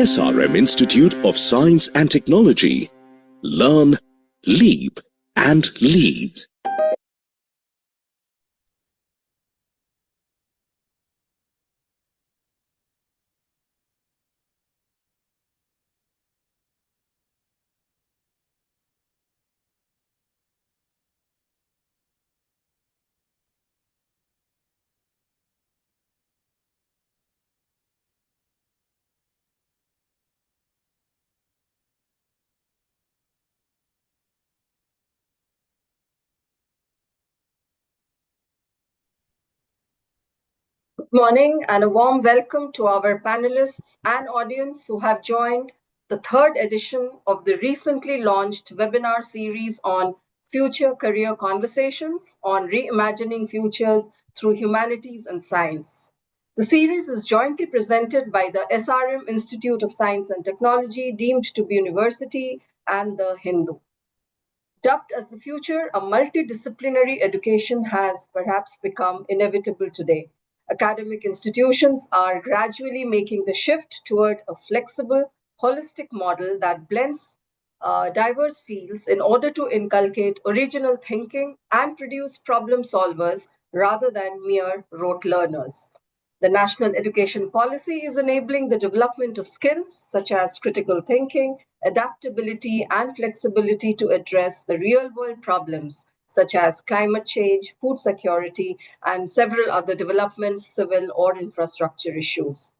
SRM Institute of Science and Technology. Learn, leap, and lead. Good morning and a warm welcome to our panelists and audience who have joined the third edition of the recently launched webinar series on Future Career Conversations on Reimagining Futures Through Humanities and Science. The series is jointly presented by the SRM Institute of Science and Technology, deemed to be university, and the Hindu. Dubbed as the future, a multidisciplinary education has perhaps become inevitable today. Academic institutions are gradually making the shift toward a flexible, holistic model that blends diverse fields in order to inculcate original thinking and produce problem solvers rather than mere rote learners. The national education policy is enabling the development of skills such as critical thinking, adaptability, and flexibility to address the real-world problems such as climate change, food security, and several other development, civil, or infrastructure issues.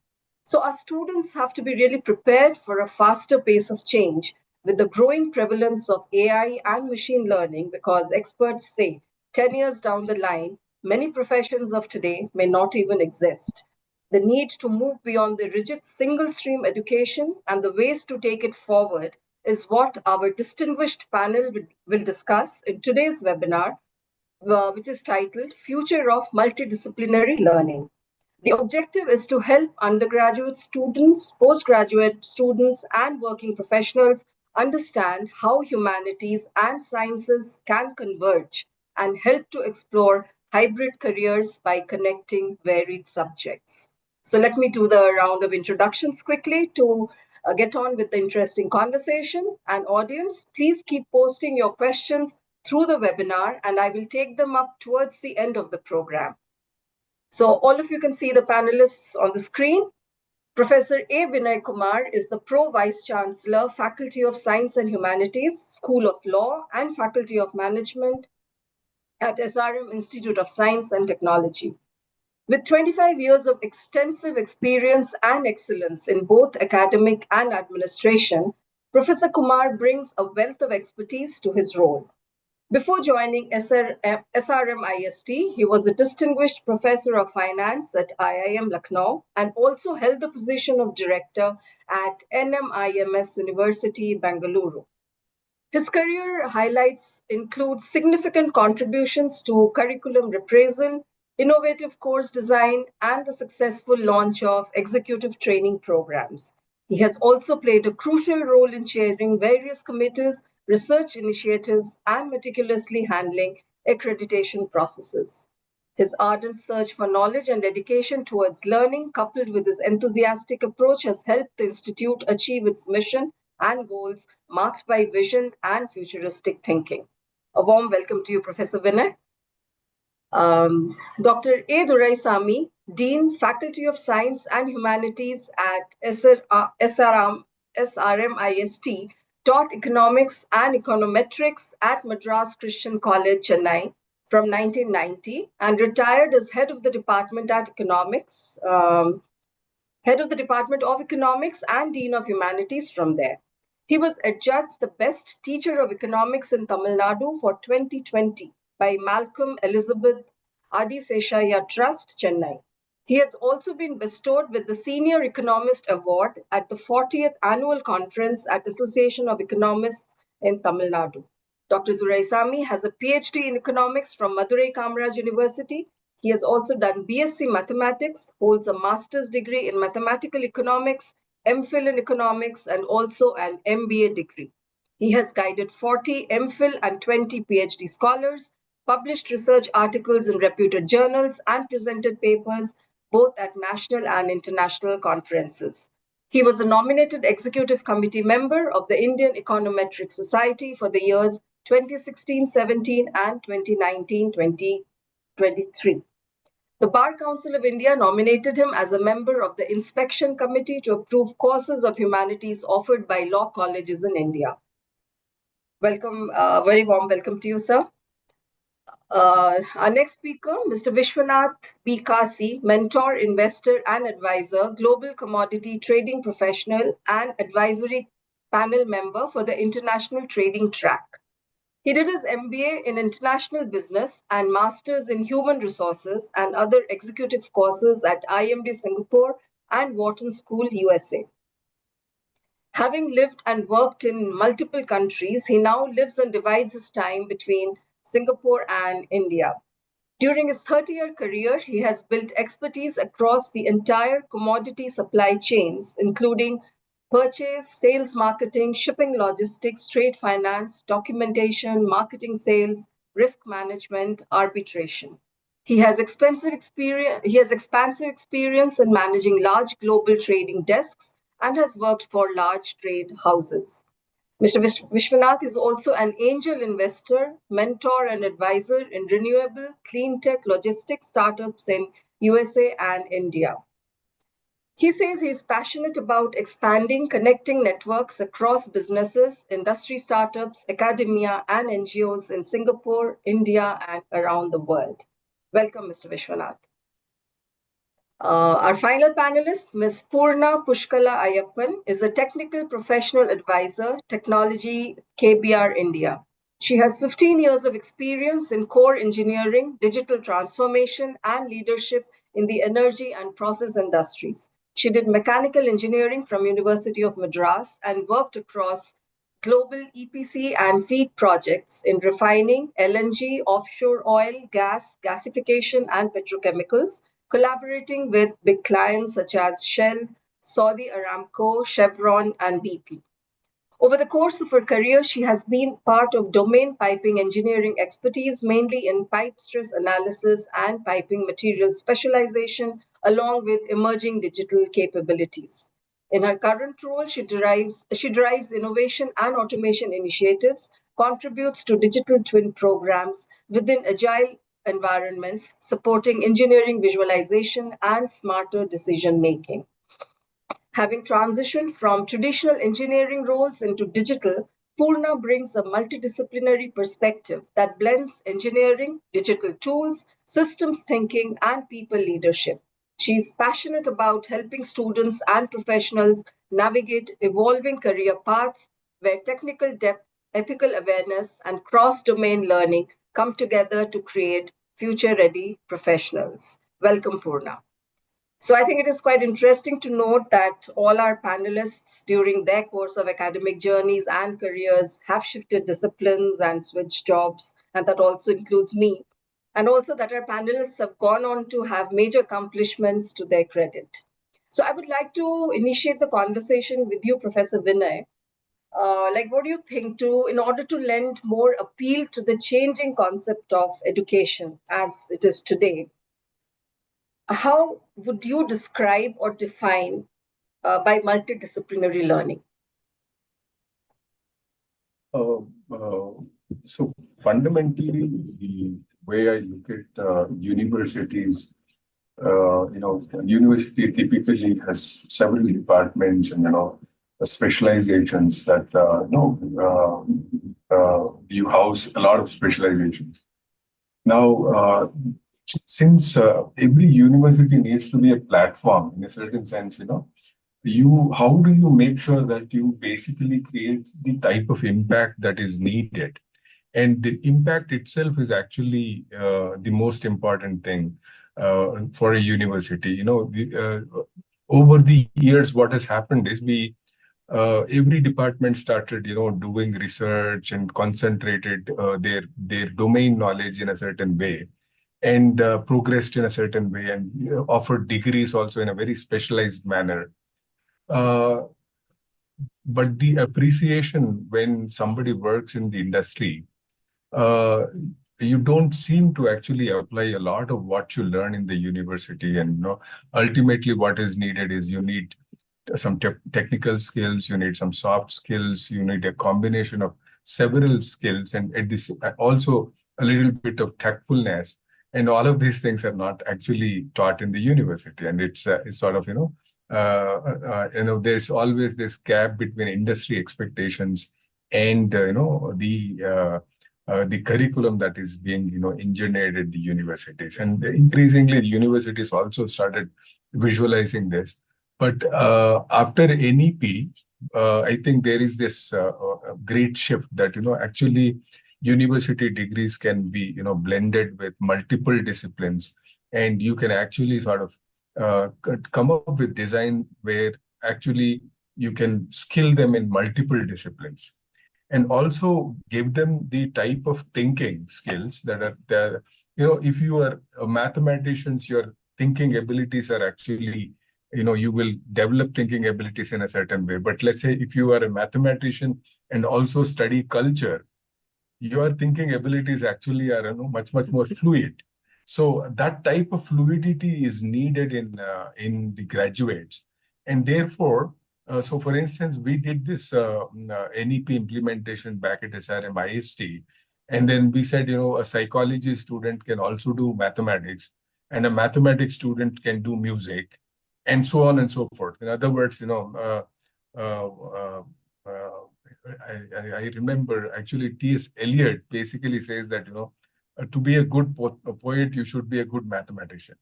So our students have to be really prepared for a faster pace of change with the growing prevalence of AI and machine learning, because experts say 10 years down the line, many professions of today may not even exist. The need to move beyond the rigid single stream education and the ways to take it forward is what our distinguished panel will discuss in today's webinar, which is titled Future of Multidisciplinary Learning. The objective is to help undergraduate students, postgraduate students, and working professionals understand how humanities and sciences can converge and help to explore hybrid careers by connecting varied subjects. So let me do the round of introductions quickly to get on with the interesting conversation. And audience, please keep posting your questions through the webinar, and I will take them up towards the end of the program. So all of you can see the panelists on the screen. Professor A. Vinay Kumar is the Pro Vice Chancellor, Faculty of Science and Humanities, School of Law, and Faculty of Management at SRM Institute of Science and Technology. With 25 years of extensive experience and excellence in both academic and administration, Professor Kumar brings a wealth of expertise to his role. Before joining SRMIST, he was a distinguished professor of finance at IIM Lucknow and also held the position of director at NMIMS University, Bengaluru. His career highlights include significant contributions to curriculum reprisal, innovative course design, and the successful launch of executive training programs. He has also played a crucial role in chairing various committees, research initiatives, and meticulously handling accreditation processes. His ardent search for knowledge and dedication towards learning, coupled with his enthusiastic approach, has helped the Institute achieve its mission and goals marked by vision and futuristic thinking. A warm welcome to you, Professor Vinay. Dr. A. Duraisamy, Dean, Faculty of Science and Humanities at SRMIST, taught economics and econometrics at Madras Christian College, Chennai from 1990 and retired as head of the Department of Economics and Dean of Humanities from there. He was adjudged the best teacher of economics in Tamil Nadu for 2020 by Malcolm Elizabeth Adiseshaya Trust, Chennai. He has also been bestowed with the Senior Economist Award at the 40th Annual Conference at Association of Economists in Tamil Nadu. Dr. Duraisamy has a PhD in economics from Madurai Kamaraj University. He has also done BSc Mathematics, holds a master's degree in Mathematical Economics, MPhil in Economics, and also an MBA degree. He has guided 40 MPhil and 20 PhD scholars, published research articles in reputed journals, and presented papers both at national and international conferences. He was a nominated executive committee member of the Indian Econometric Society for the years 2016-17 and 2019-2023. The Bar Council of India nominated him as a member of the Inspection Committee to approve courses of humanities offered by law colleges in India. Welcome, very warm welcome to you, sir. Our next speaker, Mr. Vishwanath B. Kasi, mentor, investor, and advisor, global commodity trading professional, and advisory panel member for the International Trading Track. He did his MBA in International Business and Masters in Human Resources and other executive courses at IMD Singapore and Wharton School, USA. Having lived and worked in multiple countries, he now lives and divides his time between Singapore and India. During his 30-year career, he has built expertise across the entire commodity supply chains, including purchase, sales, marketing, shipping, logistics, trade finance, documentation, marketing, sales, risk management, arbitration. He has expansive experience in managing large global trading desks and has worked for large trade houses. Mr. Vishwanath is also an angel investor, mentor, and advisor in renewable, clean tech logistics startups in USA and India. He says he is passionate about expanding, connecting networks across businesses, industry startups, academia, and NGOs in Singapore, India, and around the world. Welcome, Mr. Vishwanath. Our final panelist, Ms. Purna Pushkala Ayappan, is a technical professional advisor, technology, KBR India. She has 15 years of experience in core engineering, digital transformation, and leadership in the energy and process industries. She did mechanical engineering from University of Madras and worked across global EPC and feed projects in refining, LNG, offshore oil, gas, gasification, and petrochemicals, collaborating with big clients such as Shell, Saudi Aramco, Chevron, and BP. Over the course of her career, she has been part of domain piping engineering expertise, mainly in pipe stress analysis and piping material specialization, along with emerging digital capabilities. In her current role, she drives innovation and automation initiatives, contributes to digital twin programs within agile environments, supporting engineering visualization and smarter decision making. Having transitioned from traditional engineering roles into digital, Purna brings a multidisciplinary perspective that blends engineering, digital tools, systems thinking, and people leadership. She is passionate about helping students and professionals navigate evolving career paths where technical depth, ethical awareness, and cross domain learning come together to create future ready professionals. Welcome, Purna. So I think it is quite interesting to note that all our panelists during their course of academic journeys and careers have shifted disciplines and switched jobs, and that also includes me. And also that our panelists have gone on to have major accomplishments to their credit. So I would like to initiate the conversation with you, Professor Vinay. What do you think in order to lend more appeal to the changing concept of education as it is today? How would you describe or define by multidisciplinary learning? Uh, uh, so fundamentally, the way I look at universities, university typically has several departments and specializations that you house a lot of specializations. Now, since every university needs to be a platform in a certain sense, how do you make sure that you basically create the type of impact that is needed? And the impact itself is actually the most important thing for a university. Over the years, what has happened is every department started, doing research and concentrated their domain knowledge in a certain way, and progressed in a certain way, and offered degrees also in a very specialized manner. But the appreciation when somebody works in the industry, you don't seem to actually apply a lot of what you learn in the university. And ultimately, what is needed is you need some technical skills, you need some soft skills, you need a combination of several skills, and at this also a little bit of tactfulness. And all of these things are not actually taught in the university, and it's sort of there's always this gap between industry expectations and the curriculum that is being engineered at the universities. And increasingly, the universities also started visualizing this. But after NEP, I think there is this great shift that actually university degrees can be blended with multiple disciplines, and you can actually sort of come up with design where actually you can skill them in multiple disciplines, and also give them the type of thinking skills that are there. If you are a mathematician, your thinking abilities are actually, you will develop thinking abilities in a certain way. But let's say if you are a mathematician and also study culture, your thinking abilities actually are much more fluid. So that type of fluidity is needed in the graduates, and therefore, so for instance, we did this NEP implementation back at SRMIST, and then we said a psychology student can also do mathematics, and a mathematics student can do music, and so on and so forth. In other words, I remember actually T.S. Eliot basically says that to be a good poet, you should be a good mathematician.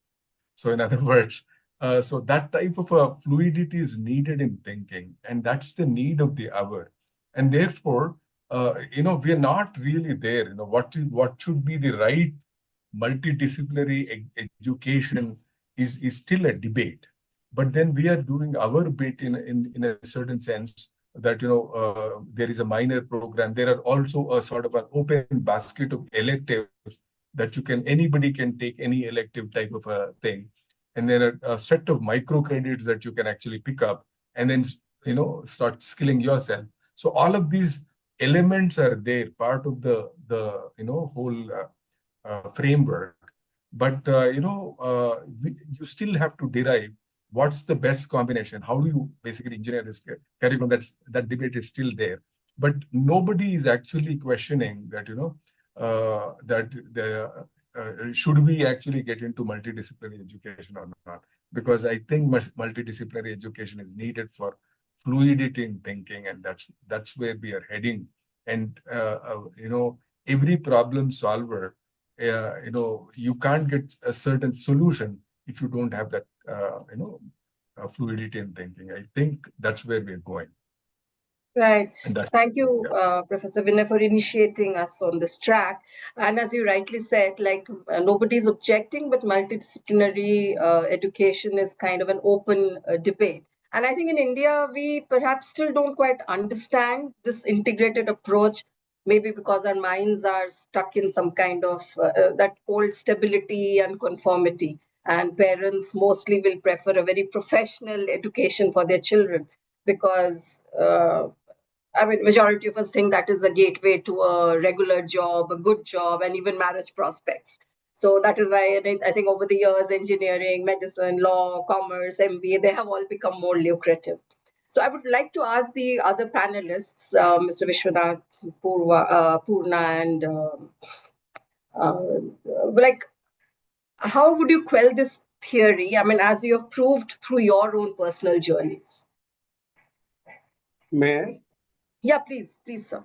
So in other words, so that type of fluidity is needed in thinking, and that's the need of the hour. And therefore, we are not really there. What should be the right multidisciplinary education is still a debate. But then we are doing our bit in a certain sense, that there is a minor program. There are also a sort of an open basket of electives that anybody can take any elective type of a thing. and then a set of micro credits that you can actually pick up, and then start skilling yourself. So all of these elements are there, part of the whole framework. But you still have to derive what's the best combination. How do you basically engineer this curriculum? That debate is still there, but nobody is actually questioning that. That the should we actually get into multidisciplinary education or not? Because I think multidisciplinary education is needed for fluidity in thinking, and that's where we are heading. And every problem solver, you can't get a certain solution if you don't have that fluidity in thinking. I think that's where we're going. Right. And Thank you, Professor Vinay, for initiating us on this track. And as you rightly said, like nobody's objecting, but multidisciplinary education is kind of an open debate. And I think in India, we perhaps still don't quite understand this integrated approach, maybe because our minds are stuck in some kind of that old stability and conformity. And parents mostly will prefer a very professional education for their children because I mean, majority of us think that is a gateway to a regular job, a good job, and even marriage prospects. So that is why I think over the years, engineering, medicine, law, commerce, MBA, they have all become more lucrative. So I would like to ask the other panelists, Mr. Vishwanath, Purna, and like, how would you quell this theory? I mean, as you have proved through your own personal journeys. May I? Yeah, please, sir.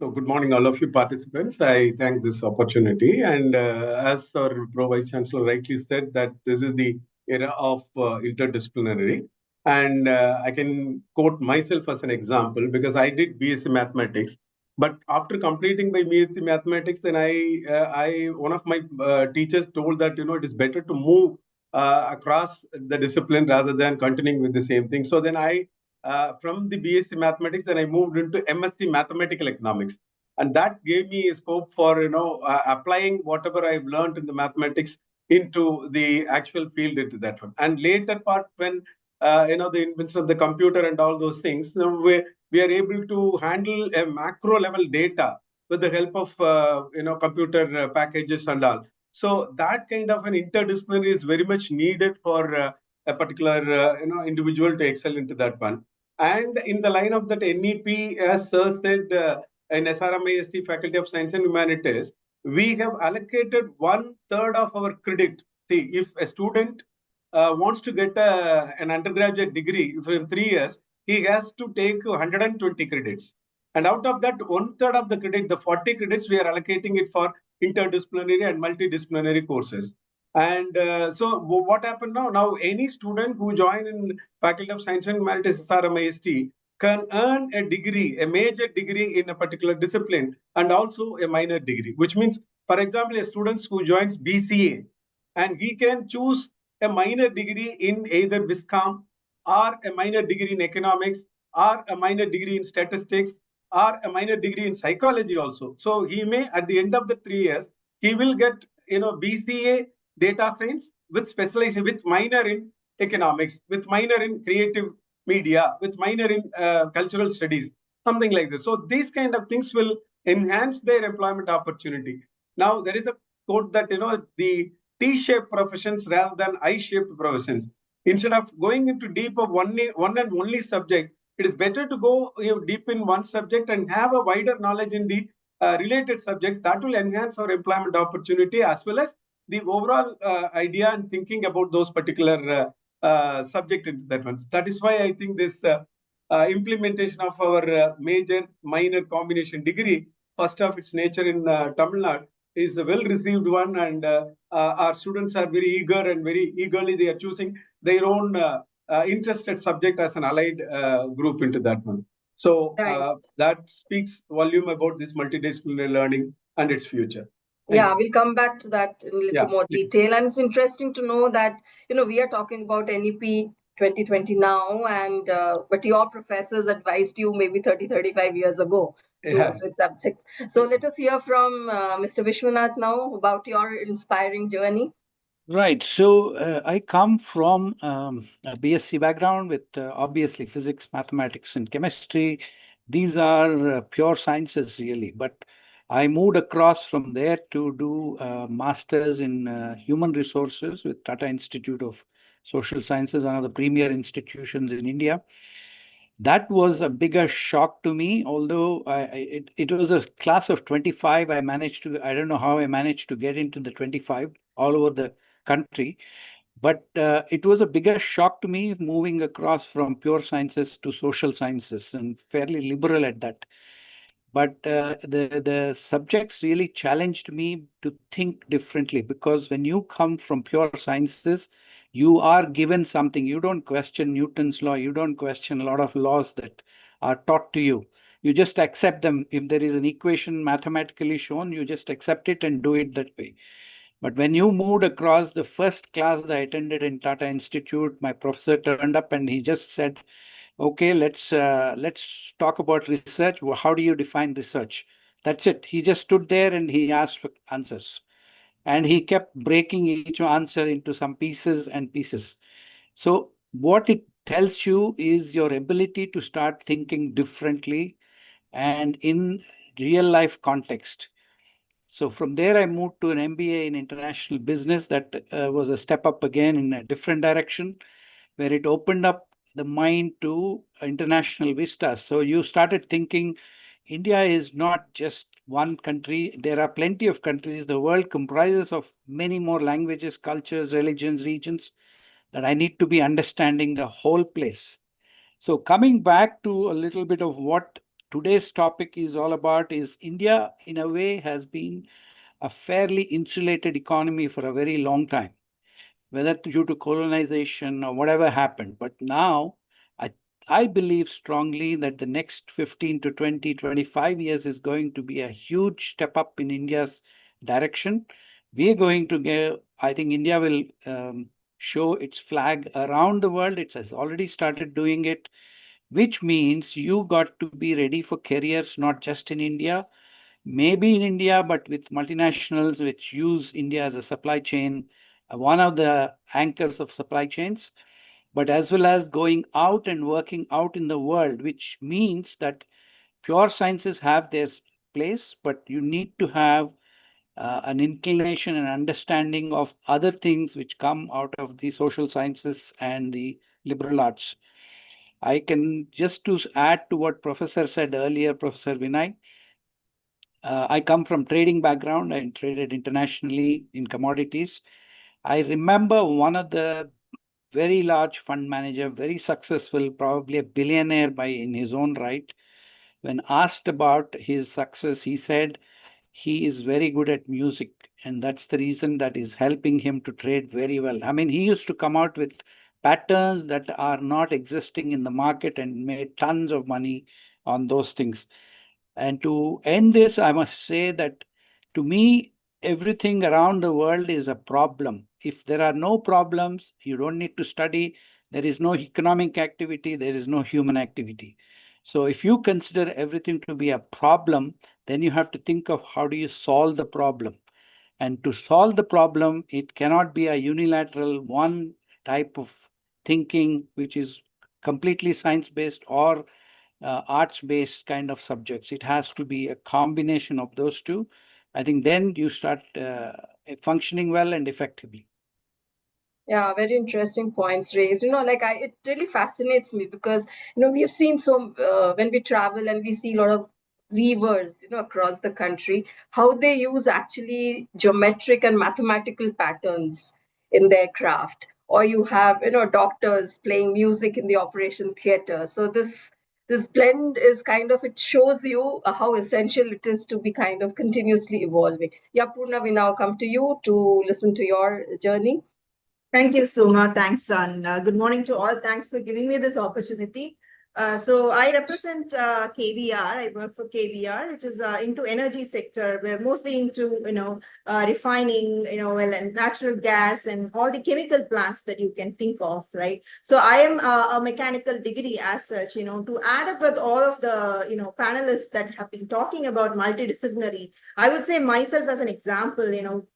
So, good morning, all of you participants. I thank this opportunity. And as our Pro Vice Chancellor rightly said, that this is the era of interdisciplinary. And I can quote myself as an example because I did BSc Mathematics. But after completing my BSc Mathematics, then one of my teachers told that it is better to move across the discipline rather than continuing with the same thing. So then from the BSc Mathematics, then I moved into MSc Mathematical Economics, and that gave me a scope for applying whatever I've learned in the mathematics into the actual field into that one. And later part, when the invention of the computer and all those things, we are able to handle a macro level data with the help of computer packages and all. So that kind of an interdisciplinary is very much needed for a particular individual to excel into that one. And in the line of that NEP, as Sir said, in SRMIST Faculty of Science and Humanities, we have allocated 1/3 of our credit. See, if a student wants to get an undergraduate degree for 3 years, he has to take 120 credits. And out of that, 1/3 of the credit, the 40 credits, we are allocating it for interdisciplinary and multidisciplinary courses. And so what happened now? Now, any student who join in Faculty of Science and Humanities SRMIST can earn a degree, a major degree in a particular discipline, and also a minor degree, which means, for example, a student who joins BCA, and he can choose a minor degree in either Viscom, or a minor degree in economics, or a minor degree in statistics, or a minor degree in psychology also. So he may, at the end of the 3 years, he will get BCA data science with specialization, with minor in economics, with minor in creative media, with minor in cultural studies, something like this. So these kind of things will enhance their employment opportunity. Now, there is a quote that, the T-shaped professions rather than I-shaped professions. Instead of going into deep of one and only subject, it is better to go deep in one subject and have a wider knowledge in the related subject. That will enhance our employment opportunity as well as the overall idea and thinking about those particular subject into that one. That is why I think this implementation of our major minor combination degree, first of its nature in Tamil Nadu, is a well received one, and our students are very eager and very eagerly they are choosing their own interested subject as an allied group into that one. So that speaks volume about this multidisciplinary learning and its future. Yeah, we'll come back to that in a little more detail. And it's interesting to know that, we are talking about NEP 2020 now, and but your professors advised you maybe 30-35 years ago to switch subjects. So let us hear from Mr. Vishwanath now about your inspiring journey. Right. So I come from a BSc background with obviously physics, mathematics, and chemistry. These are pure sciences, really. But I moved across from there to do masters in human resources with Tata Institute of Social Sciences, one of the premier institutions in India. That was a bigger shock to me, although it was a class of 25. I don't know how I managed to get into the 25 all over the country, but it was a bigger shock to me moving across from pure sciences to social sciences and fairly liberal at that. But the subjects really challenged me to think differently, because when you come from pure sciences, you are given something. You don't question Newton's law. You don't question a lot of laws that are taught to you. You just accept them. If there is an equation mathematically shown, you just accept it and do it that way. But when you moved across, the first class that I attended in Tata Institute, my professor turned up and he just said, okay, let's talk about research. How do you define research? That's it. He just stood there and he asked for answers. And he kept breaking each answer into some pieces and pieces. So what it tells you is your ability to start thinking differently and in real life context. So from there, I moved to an MBA in international business. That was a step up again in a different direction, where it opened up the mind to international vistas. So you started thinking India is not just one country. There are plenty of countries. The world comprises of many more languages, cultures, religions, regions, that I need to be understanding the whole place. So coming back to a little bit of what today's topic is all about, is India in a way has been a fairly insulated economy for a very long time, whether due to colonization or whatever happened. But now I, I believe strongly that the next 15 to 20, 25 years is going to be a huge step up in India's direction. We are going to get, I think India will show its flag around the world. It has already started doing it, which means you got to be ready for careers, not just in India, maybe in India, but with multinationals which use India as a supply chain, one of the anchors of supply chains, but as well as going out and working out in the world, which means that pure sciences have their place, but you need to have an inclination and understanding of other things which come out of the social sciences and the liberal arts. I can just to add to what Professor said earlier, Professor Vinay, I come from trading background. I traded internationally in commodities. I remember one of the very large fund manager, very successful, probably a billionaire by in his own right. When asked about his success, he said he is very good at music, and that's the reason that is helping him to trade very well. I mean, he used to come out with patterns that are not existing in the market and made tons of money on those things. And to end this, I must say that to me, everything around the world is a problem. If there are no problems, you don't need to study. There is no economic activity, there is no human activity. So if you consider everything to be a problem, then you have to think of how do you solve the problem. And to solve the problem, it cannot be a unilateral one type of thinking, which is completely science based or arts-based kind of subjects. It has to be a combination of those two. I think then you start functioning well and effectively. Yeah, very interesting points raised. It really fascinates me because, we have seen when we travel and we see a lot of weavers, across the country, how they use actually geometric and mathematical patterns in their craft. Or you have, doctors playing music in the operation theater. So this blend is it shows you how essential it is to be kind of continuously evolving. Yeah, Purna, we now come to you to listen to your journey. Thank you, Soma. Thanks, Son. Good morning to all. Thanks for giving me this opportunity. So I represent KBR. I work for KBR, which is into energy sector. We're mostly into, refining, well, and natural gas and all the chemical plants that you can think of, right? So I am a mechanical degree as such, to add up with all of the, panelists that have been talking about multidisciplinary. I would say myself as an example,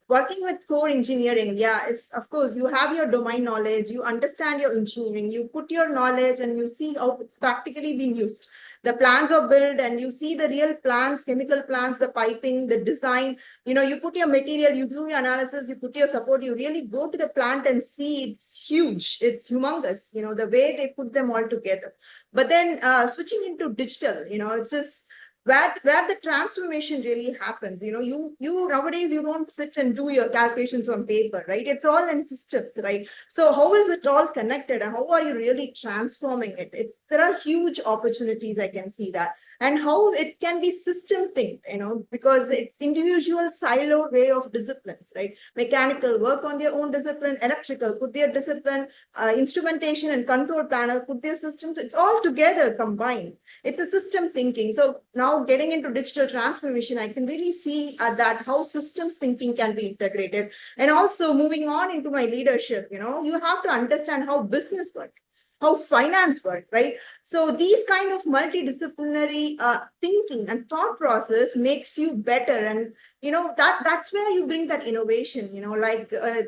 working with core engineering, yeah, is of course you have your domain knowledge, you understand your engineering, you put your knowledge and you see how it's practically being used. The plans are built and you see the real plans, chemical plans, the piping, the design. You put your material, you do your analysis, you put your support, you really go to the plant and see it's huge, it's humongous, the way they put them all together. But then switching into digital, it's just where the transformation really happens. You nowadays you don't sit and do your calculations on paper, right? It's all in systems, right? So how is it all connected and how are you really transforming it? There are huge opportunities, I can see that. And how it can be system think, because it's individual silo way of disciplines, right? Mechanical work on their own discipline, electrical put their discipline, instrumentation and control panel put their systems. It's all together combined. It's a system thinking. So now getting into digital transformation, I can really see that how systems thinking can be integrated. And also moving on into my leadership, you have to understand how business works, how finance works, right? So these kind of multidisciplinary thinking and thought process makes you better. And, that's where you bring that innovation,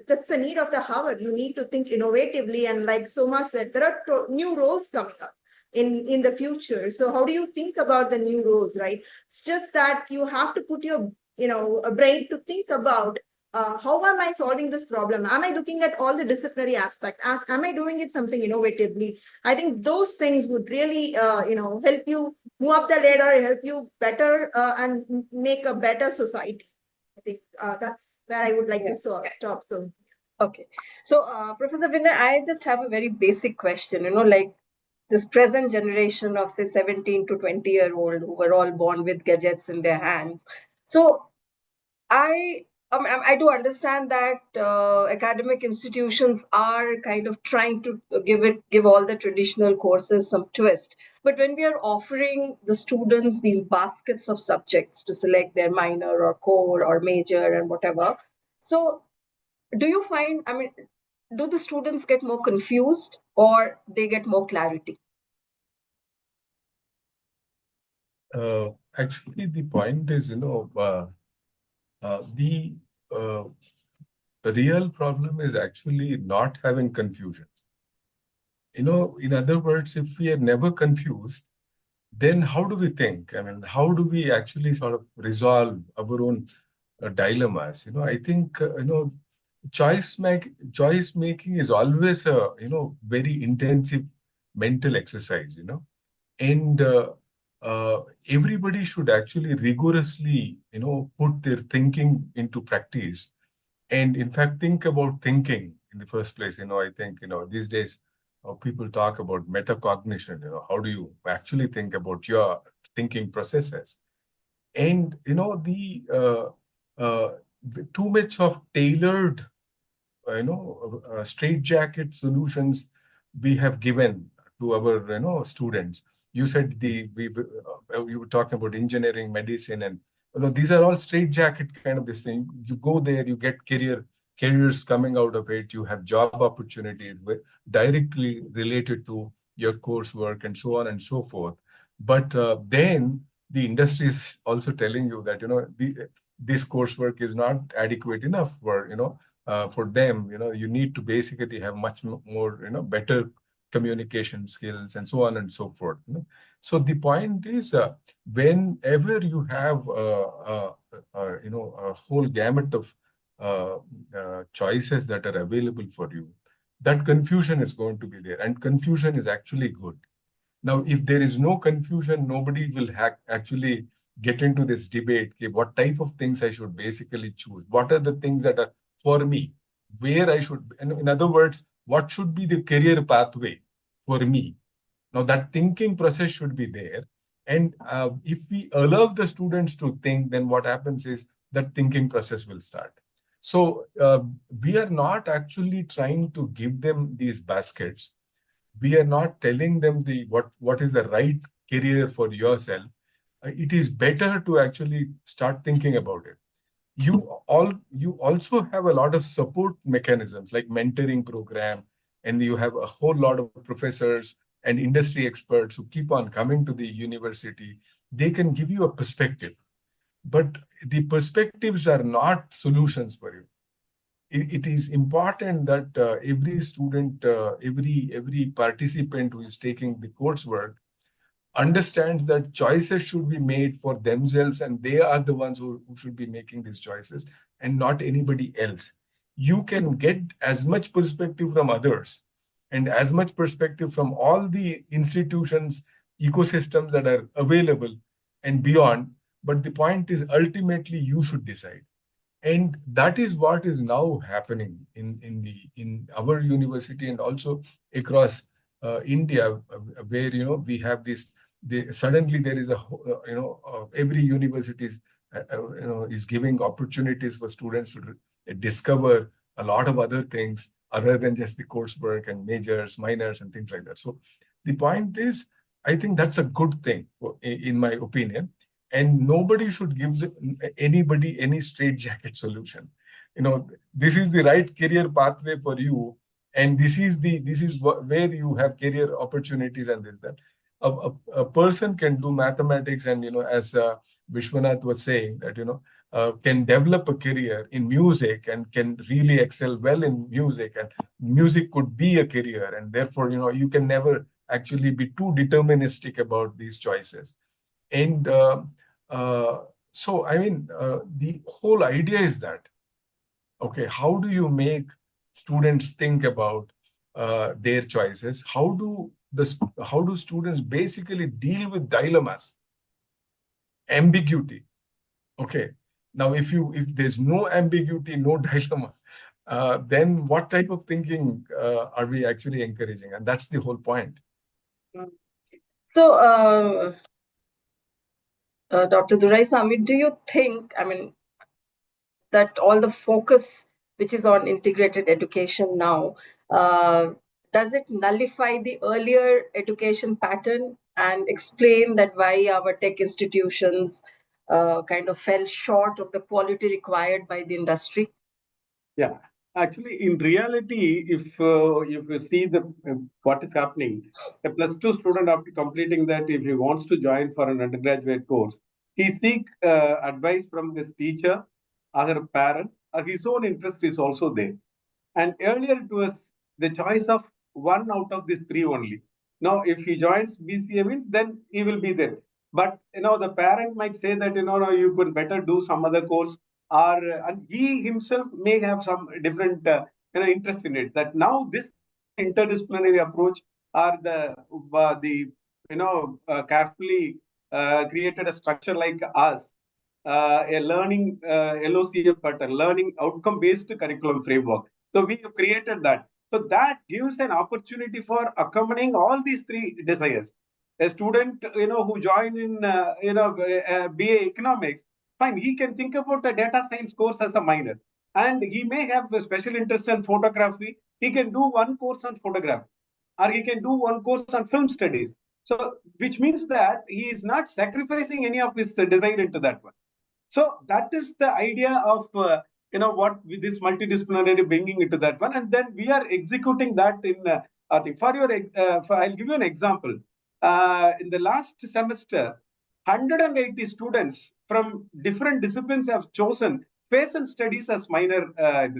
that's the need of the hour. You need to think innovatively. And like Soma said, there are new roles coming up in the future. So how do you think about the new roles, right? It's just that you have to put your, a brain to think about how am I solving this problem? Am I looking at all the disciplinary aspect? Am I doing it something innovatively? I think those things would really, help you move up the ladder, help you better and make a better society. I think that's where I would like to stop. So. Okay. So, Professor Vinay, I just have a very basic question, like this present generation of say 17 to 20-year-old who were all born with gadgets in their hands. So I do understand that academic institutions are kind of trying to give all the traditional courses some twist. But when we are offering the students these baskets of subjects to select their minor or core or major and whatever, so do you find, do the students get more confused or they get more clarity? Actually, the point is, the real problem is actually not having confusion. In other words, if we are never confused, then how do we think? How do we actually sort of resolve our own dilemmas? I think, choice making is always a, very intensive mental exercise, and everybody should actually rigorously, put their thinking into practice. And in fact, think about thinking in the first place. I think, these days, people talk about metacognition. How do you actually think about your thinking processes? And, too much of tailored, straitjacket solutions we have given to our, students. You said you were talking about engineering, medicine, and these are all straitjacket kind of this thing. You go there, you get careers coming out of it. You have job opportunities directly related to your coursework and so on and so forth. But then the industry is also telling you that this coursework is not adequate enough for them. You need to basically have much more better communication skills and so on and so forth. So the point is, whenever you have a whole gamut of choices that are available for you, that confusion is going to be there, and confusion is actually good. Now, if there is no confusion, nobody will actually get into this debate. Okay, what type of things I should basically choose? What are the things that are for me? Where I should, in other words, what should be the career pathway for me? Now, that thinking process should be there. And if we allow the students to think, then what happens is that thinking process will start. So we are not actually trying to give them these baskets. We are not telling them what is the right career for yourself. It is better to actually start thinking about it. You also have a lot of support mechanisms like mentoring program, and you have a whole lot of professors and industry experts who keep on coming to the university. They can give you a perspective. but the perspectives are not solutions for you. It is important that every student, every participant who is taking the coursework understands that choices should be made for themselves, and they are the ones who should be making these choices and not anybody else. You can get as much perspective from others and as much perspective from all the institutions, ecosystems that are available and beyond. But the point is, ultimately, you should decide. And that is what is now happening in our university and also across India, where we have this. Suddenly there is a every university is giving opportunities for students to discover a lot of other things other than just the coursework and majors, minors, and things like that. So the point is, I think that's a good thing in my opinion. And nobody should give anybody any straitjacket solution. This is the right career pathway for you, and this is where you have career opportunities and this that. A person can do mathematics, and as Vishwanath was saying, that can develop a career in music and can really excel well in music, and music could be a career, and therefore you can never actually be too deterministic about these choices. And so, I mean, the whole idea is that, okay, how do you make students think about their choices? How do students basically deal with dilemmas, ambiguity? Okay, now if there's no ambiguity, no dilemma, then what type of thinking are we actually encouraging? And that's the whole point. So, Dr. Duraisamy, do you think, that all the focus which is on integrated education now, does it nullify the earlier education pattern and explain that why our tech institutions kind of fell short of the quality required by the industry? Yeah, actually, in reality, if you see what is happening, a +2 student after completing that, if he wants to join for an undergraduate course, he seek advice from his teacher, other parent, or his own interest is also there. And earlier it was the choice of one out of these three only. Now, if he joins BCA means, then he will be there. But the parent might say that no, you could better do some other course, or and he himself may have some different interest in it. That now this interdisciplinary approach or the carefully created a structure like us, a learning LOCF pattern, learning outcome based curriculum framework. So we have created that. So that gives an opportunity for accommodating all these three desires. A student, who join in, BA economics, fine, he can think about a data science course as a minor, and he may have a special interest in photography. He can do one course on photography, or he can do one course on film studies. So, which means that he is not sacrificing any of his desire into that one. So that is the idea of what with this multidisciplinary bringing into that one, and then we are executing that in. I think I'll give you an example. In the last semester, 180 students from different disciplines have chosen fashion studies as minor,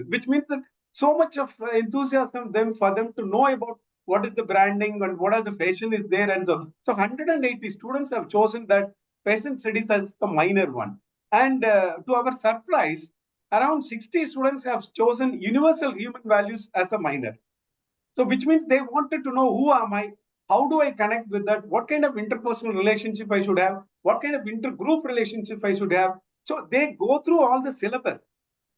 which means that so much of enthusiasm for them to know about what is the branding and what are the fashion is there, and so 180 students have chosen that fashion studies as the minor one. And to our surprise, around 60 students have chosen universal human values as a minor. So, which means they wanted to know who am I, how do I connect with that, what kind of interpersonal relationship I should have, what kind of intergroup relationship I should have. So, they go through all the syllabus,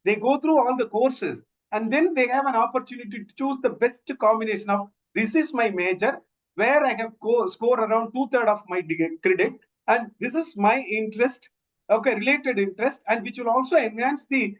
they go through all the courses, and then they have an opportunity to choose the best combination of this is my major, where I have scored around 2/3 of my credit, and this is my interest, okay, related interest, and which will also enhance the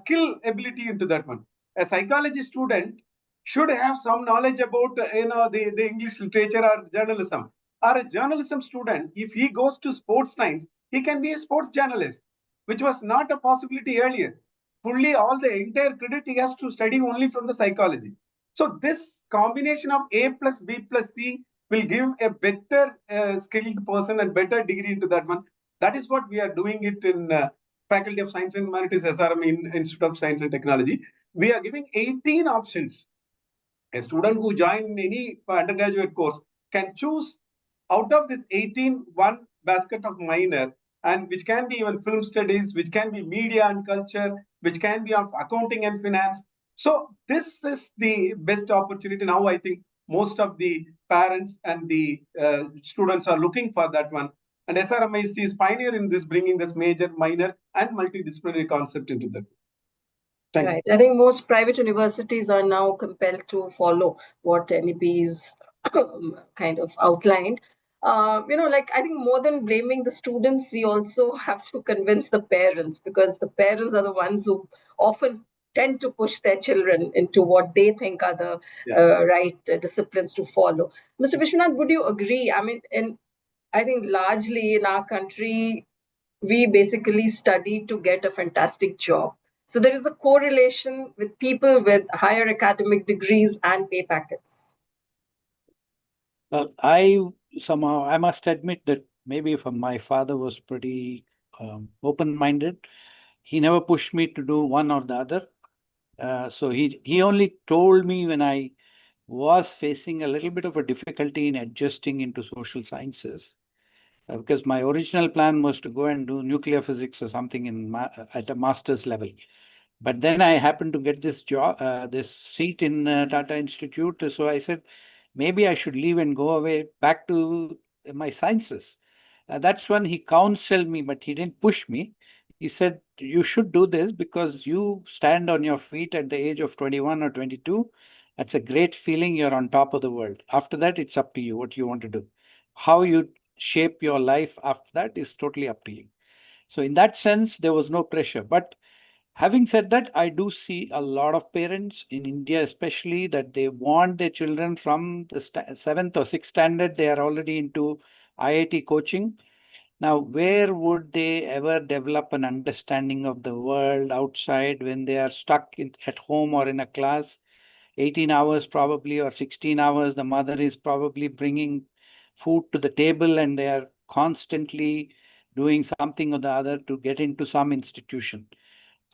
skill ability into that one. A psychology student should have some knowledge about the English literature or journalism. Or a journalism student, if he goes to sports science, he can be a sports journalist, which was not a possibility earlier. Fully all the entire credit he has to study only from the psychology. So this combination of A plus B plus C will give a better skilled person and better degree into that one. That is what we are doing it in Faculty of Science and Humanities, SRM, in Institute of Science and Technology. We are giving 18 options. A student who join any undergraduate course can choose out of this 18 one basket of minor, and which can be even film studies, which can be media and culture, which can be of accounting and finance. So this is the best opportunity. Now I think most of the parents and the students are looking for that one. And SRMIST is pioneer in this, bringing this major, minor, and multidisciplinary concept into that. Right. I think most private universities are now compelled to follow what NEP's kind of outlined. Like I think more than blaming the students, we also have to convince the parents, because the parents are the ones who often tend to push their children into what they think are the right disciplines to follow. Mr. Vishwanath, would you agree? I mean, I think largely in our country, we basically study to get a fantastic job. So there is a correlation with people with higher academic degrees and pay packets. I must admit that maybe if my father was pretty open-minded, he never pushed me to do one or the other. So he only told me when I was facing a little bit of a difficulty in adjusting into social sciences, because my original plan was to go and do nuclear physics or something at a master's level. But then I happened to get this job, this seat in Tata Institute. So I said, maybe I should leave and go away back to my sciences. That's when he counseled me, but he didn't push me. He said, you should do this because you stand on your feet at the age of 21 or 22. That's a great feeling. You're on top of the world. After that, it's up to you what you want to do. How you shape your life after that is totally up to you. So in that sense, there was no pressure. But having said that, I do see a lot of parents in India, especially, that they want their children from the 7th or 6th standard. They are already into IIT coaching. Now, where would they ever develop an understanding of the world outside when they are stuck at home or in a class? 18 hours probably, or 16 hours, the mother is probably bringing food to the table and they are constantly doing something or the other to get into some institution.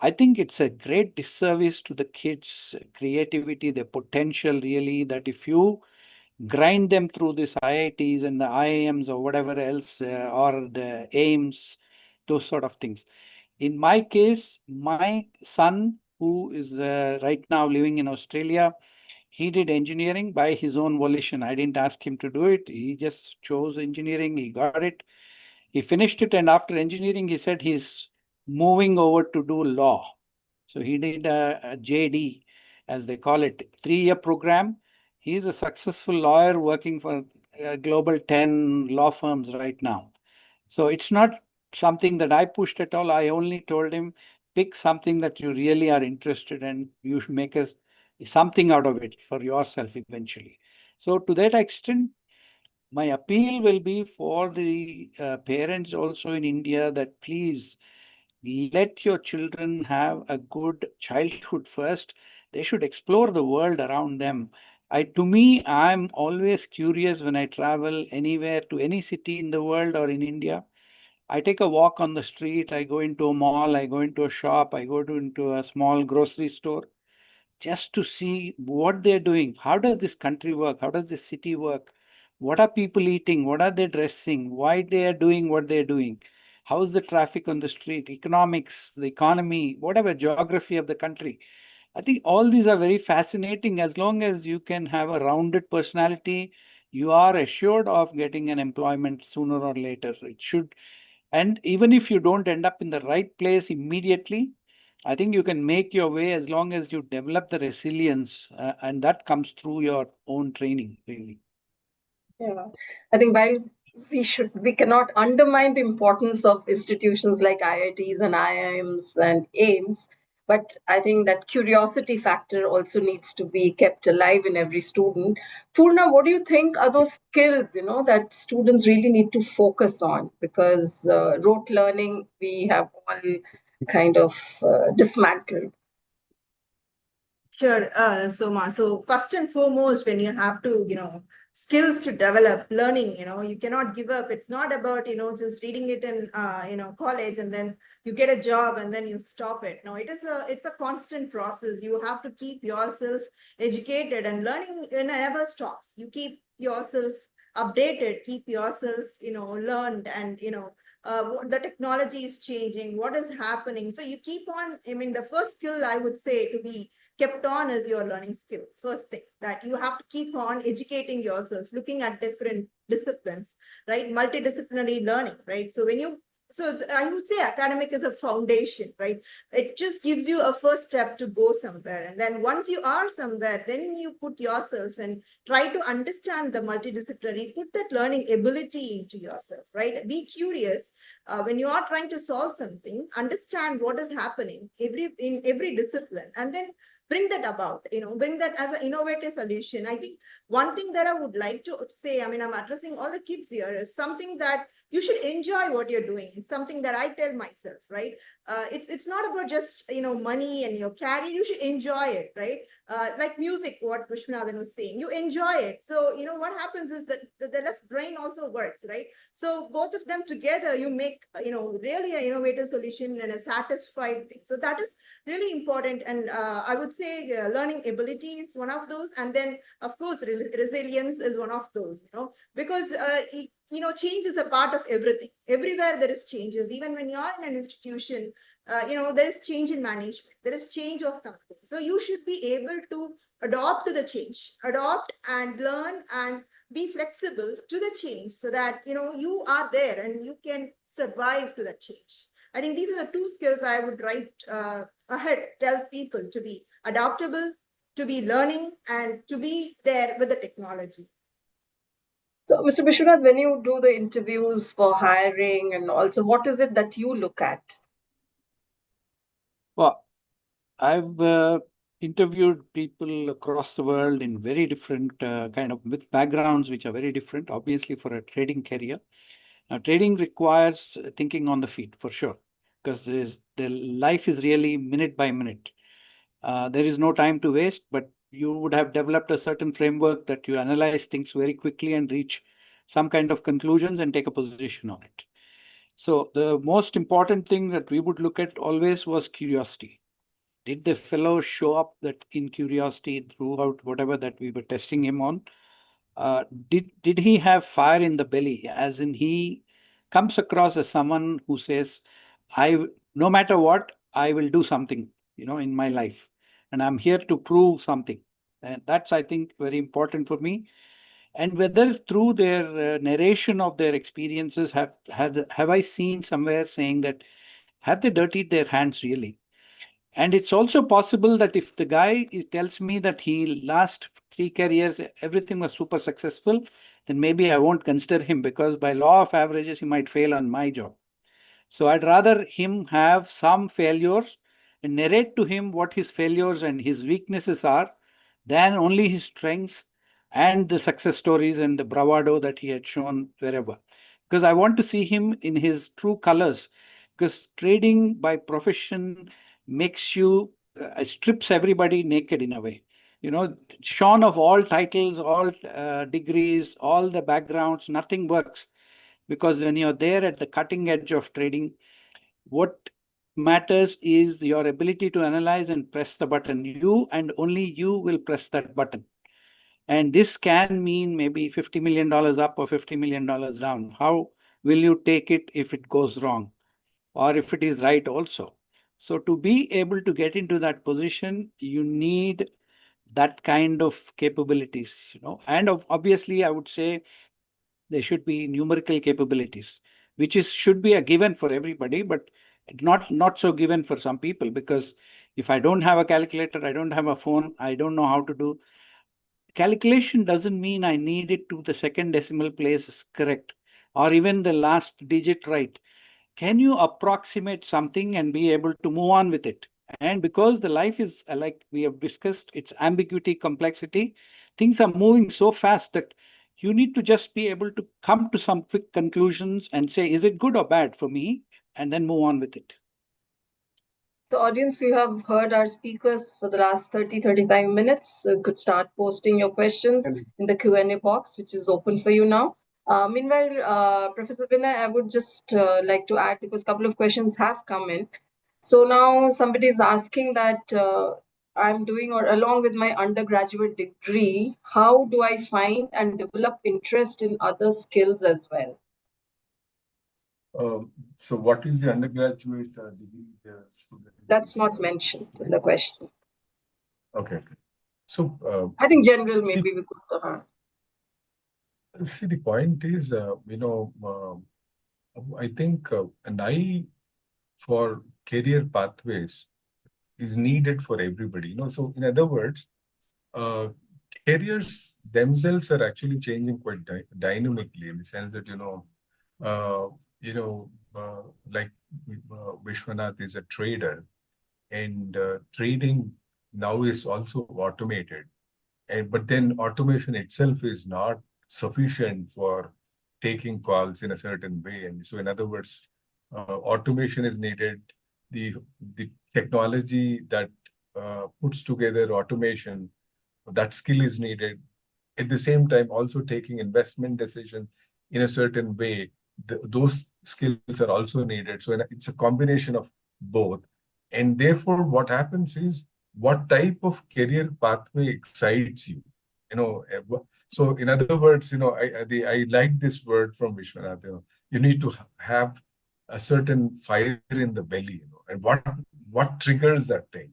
I think it's a great disservice to the kids' creativity, their potential, really, that if you grind them through this IITs and the IIMs or whatever else, or the AIMS, those sort of things. In my case, my son, who is right now living in Australia, he did engineering by his own volition. I didn't ask him to do it. He just chose engineering. He got it. He finished it. And after engineering, he said he's moving over to do law. So he did a JD, as they call it, 3-year program. He's a successful lawyer working for global 10 law firms right now. So it's not something that I pushed at all. I only told him, pick something that you really are interested in. You should make something out of it for yourself eventually. So to that extent, my appeal will be for the parents also in India that please let your children have a good childhood first. They should explore the world around them. To me, I'm always curious when I travel anywhere to any city in the world or in India. I take a walk on the street, I go into a mall, I go into a shop, I go into a small grocery store just to see what they're doing. How does this country work? How does this city work? What are people eating? What are they dressing? Why they are doing what they're doing? How is the traffic on the street? Economics, the economy, whatever geography of the country. I think all these are very fascinating. As long as you can have a rounded personality, you are assured of getting an employment sooner or later. It should, and even if you don't end up in the right place immediately, I think you can make your way as long as you develop the resilience, and that comes through your own training, really. Yeah, I think while we cannot undermine the importance of institutions like IITs and IIMs and AIMS, but I think that curiosity factor also needs to be kept alive in every student. Purna, what do you think are those skills, that students really need to focus on? Because rote learning, we have all kind of dismantled. Sure, Soma. So first and foremost, when you have to, skills to develop, learning, you cannot give up. It's not about, just reading it in, college and then you get a job and then you stop it. No, it's a constant process. You have to keep yourself educated, and learning never stops. You keep yourself updated, keep yourself, learned, and, the technology is changing, what is happening. So you keep on, the first skill I would say to be kept on is your learning skill. First thing, that you have to keep on educating yourself, looking at different disciplines, right? Multidisciplinary learning, right? So I would say academic is a foundation, right? It just gives you a first step to go somewhere. And then once you are somewhere, then you put yourself and try to understand the multidisciplinary, put that learning ability into yourself, right? Be curious. When you are trying to solve something, understand what is happening in every discipline, and then bring that about, bring that as an innovative solution. I think one thing that I would like to say, I'm addressing all the kids here, is something that you should enjoy what you're doing. It's something that I tell myself, right? It's not about just, money and your career. You should enjoy it, right? Like music, what Vishwanathan was saying, you enjoy it. So, what happens is that the left brain also works, right? So both of them together, you make, really an innovative solution and a satisfied thing. So that is really important. And I would say learning ability is one of those. And then, of course, resilience is one of those, because, change is a part of everything. Everywhere there is changes. Even when you are in an institution, there is change in management. There is change of something. So you should be able to adopt to the change, adopt and learn and be flexible to the change, so that, you are there and you can survive to that change. I think these are the two skills I would tell people to be adaptable, to be learning, and to be there with the technology. So, Mr. Vishwanath, when you do the interviews for hiring and also, what is it that you look at? Well, I've interviewed people across the world in very different kind of with backgrounds which are very different, obviously, for a trading career. Now, trading requires thinking on the feet for sure, because the life is really minute by minute. There is no time to waste, but you would have developed a certain framework that you analyze things very quickly and reach some kind of conclusions and take a position on it. So the most important thing that we would look at always was curiosity. Did the fellow show up that in curiosity throughout whatever that we were testing him on? Did he have fire in the belly? As in, he comes across as someone who says, no matter what, I will do something, in my life, and I'm here to prove something. And that's, I think, very important for me. And whether through their narration of their experiences, have I seen somewhere saying that, have they dirtied their hands really? And it's also possible that if the guy tells me that he last 3 careers, everything was super successful, then maybe I won't consider him, because by law of averages, he might fail on my job. So I'd rather him have some failures and narrate to him what his failures and his weaknesses are, than only his strengths and the success stories and the bravado that he had shown wherever. Because I want to see him in his true colors, because trading by profession makes you, strips everybody naked in a way. Shorn of all titles, all degrees, all the backgrounds, nothing works. Because when you're there at the cutting edge of trading, what matters is your ability to analyze and press the button. You and only you will press that button. And this can mean maybe $50 million up or $50 million down. How will you take it if it goes wrong, or if it is right also? So to be able to get into that position, you need that kind of capabilities, and obviously I would say there should be numerical capabilities, which should be a given for everybody, but not so given for some people. Because if I don't have a calculator, I don't have a phone, I don't know how to do calculation, doesn't mean I need it to the second decimal place correct, or even the last digit right. Can you approximate something and be able to move on with it? And because the life is, like we have discussed, it's ambiguity, complexity, things are moving so fast that you need to just be able to come to some quick conclusions and say, is it good or bad for me? And then move on with it. So audience, you have heard our speakers for the last 30-35 minutes. So you could start posting your questions in the Q&A box, which is open for you now. Meanwhile, Professor Vinay, I would just like to add, because a couple of questions have come in. So now somebody is asking that I'm doing, or along with my undergraduate degree, how do I find and develop interest in other skills as well? So what is the undergraduate degree the student? That's not mentioned in the question. Okay. So I think general maybe we could. see, the point is, I think an eye for career pathways is needed for everybody. So in other words, careers themselves are actually changing quite dynamically, in the sense that like Vishwanath is a trader, and trading now is also automated. But then automation itself is not sufficient for taking calls in a certain way. And so, in other words, automation is needed. The technology that puts together automation, that skill is needed. At the same time, also taking investment decision in a certain way, those skills are also needed. So it's a combination of both. And therefore, what happens is, what type of career pathway excites you? So in other words, I like this word from Vishwanath. You need to have a certain fire in the belly. And what triggers that thing?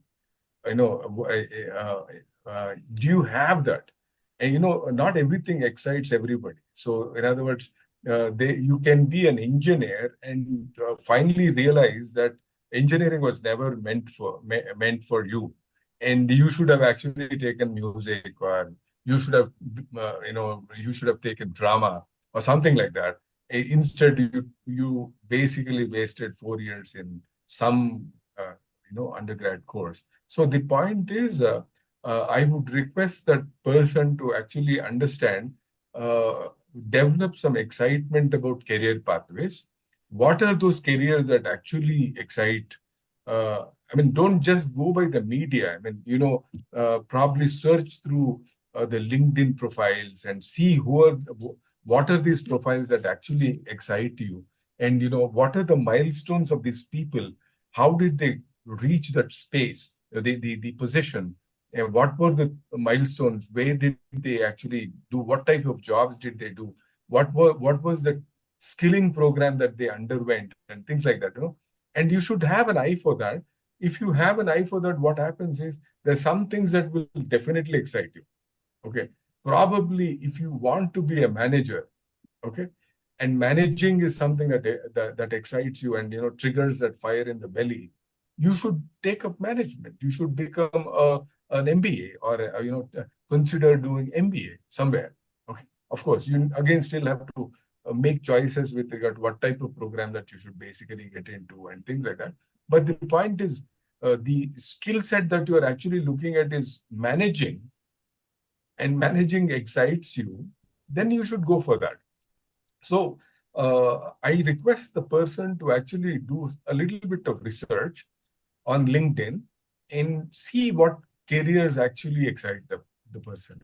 Do you have that? And not everything excites everybody. So in other words, you can be an engineer and finally realize that engineering was never meant for you, and you should have actually taken music, or you should have taken drama or something like that. Instead, you basically wasted 4 years in some undergrad course. So the point is, I would request that person to actually understand, develop some excitement about career pathways. What are those careers that actually excite? I mean, don't just go by the media. I mean, probably search through the LinkedIn profiles and see what are these profiles that actually excite you, and what are the milestones of these people? How did they reach that space, the position? And what were the milestones? Where did they actually do? What type of jobs did they do? What was the skilling program that they underwent, and things like that? And you should have an eye for that. If you have an eye for that, what happens is, there's some things that will definitely excite you. Okay, probably if you want to be a manager, okay, and managing is something that excites you and triggers that fire in the belly, you should take up management. You should become an MBA, or consider doing MBA somewhere. Okay, of course, you again still have to make choices with regard to what type of program that you should basically get into and things like that. But the point is, the skill set that you are actually looking at is managing, and managing excites you, then you should go for that. So I request the person to actually do a little bit of research on LinkedIn and see what careers actually excite the person.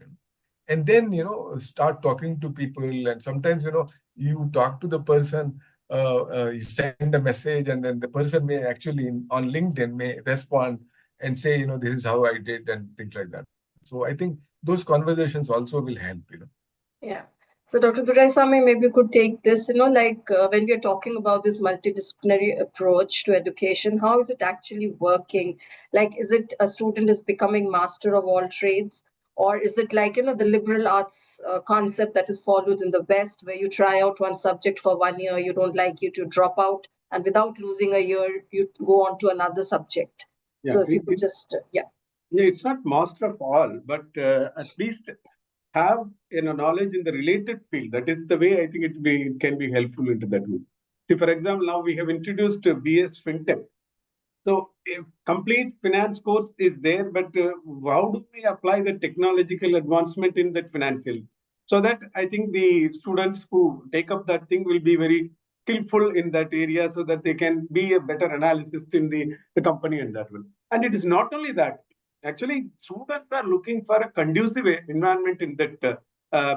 And then, start talking to people. And sometimes, you talk to the person, you send a message, and then the person may actually on LinkedIn may respond and say, this is how I did, and things like that. So I think those conversations also will help. Yeah. So Dr. Duraisamy, maybe you could take this, when we're talking about this multidisciplinary approach to education, how is it actually working? Like, is it a student is becoming master of all trades? Or is it like, the liberal arts concept that is followed in the West, where you try out one subject for 1 year, you don't like it, you drop out, and without losing a year, you go on to another subject. Yeah, so if you could just, Yeah, it's not master of all, but at least have knowledge in the related field. That is the way I think it can be helpful into that way. See, for example, now we have introduced BS FinTech. So a complete finance course is there, but how do we apply the technological advancement in that financial? So that I think the students who take up that thing will be very skillful in that area so that they can be a better analyst in the company and that one. And it is not only that. Actually, students are looking for a conducive environment in that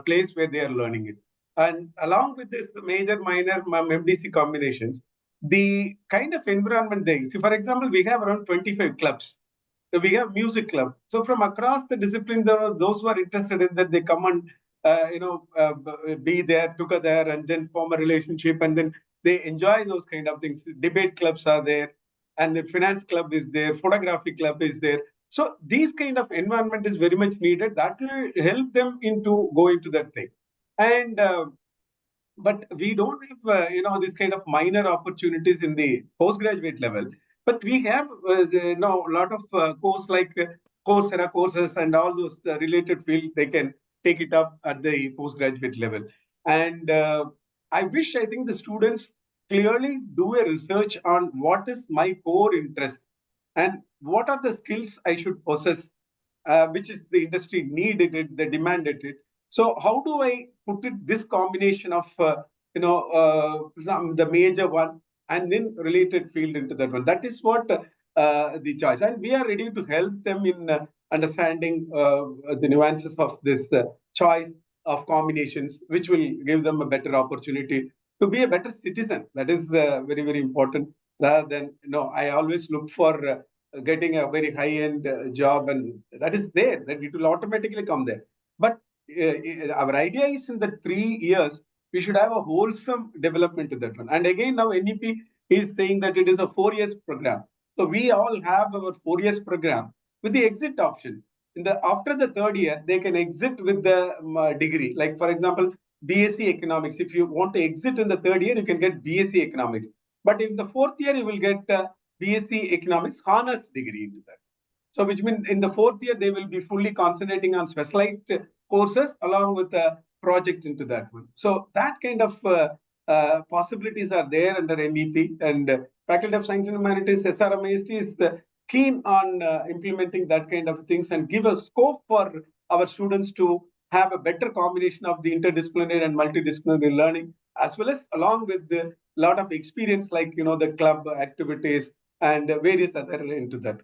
place where they are learning it. And along with this major, minor, MDC combinations, the kind of environment they see, for example, we have around 25 clubs. So we have music club. So from across the discipline, there are those who are interested in that they come and be there together and then form a relationship and then they enjoy those kind of things. Debate clubs are there, and the finance club is there, photography club is there. So these kind of environment is very much needed. That will help them into go into that thing. And but we don't have this kind of minor opportunities in the postgraduate level. But we have a lot of course like Coursera courses and all those related fields. They can take it up at the postgraduate level. And I think the students clearly do a research on what is my core interest and what are the skills I should possess, which is the industry needed it, they demanded it. So how do I put it this combination of the major one and then related field into that one? That is what the choice, and we are ready to help them in understanding the nuances of this choice of combinations, which will give them a better opportunity to be a better citizen. That is very, very important. Rather than I always look for getting a very high-end job, and that is there, that it will automatically come there. But our idea is in the 3 years, we should have a wholesome development in that one. And again, now NEP is saying that it is a 4 years program. So we all have our 4 years program with the exit option. After the 3rd year, they can exit with the degree. Like for example, BSc Economics. If you want to exit in the 3rd year, you can get BSc Economics. But in the 4th year, you will get BSc Economics honors degree into that. So which means in the 4th year, they will be fully concentrating on specialized courses along with a project into that one. So that kind of possibilities are there under NEP, and Faculty of Science and Humanities, SRMIST is keen on implementing that kind of things and give a scope for our students to have a better combination of the interdisciplinary and multidisciplinary learning, as well as along with the lot of experience like the club activities and various other into that.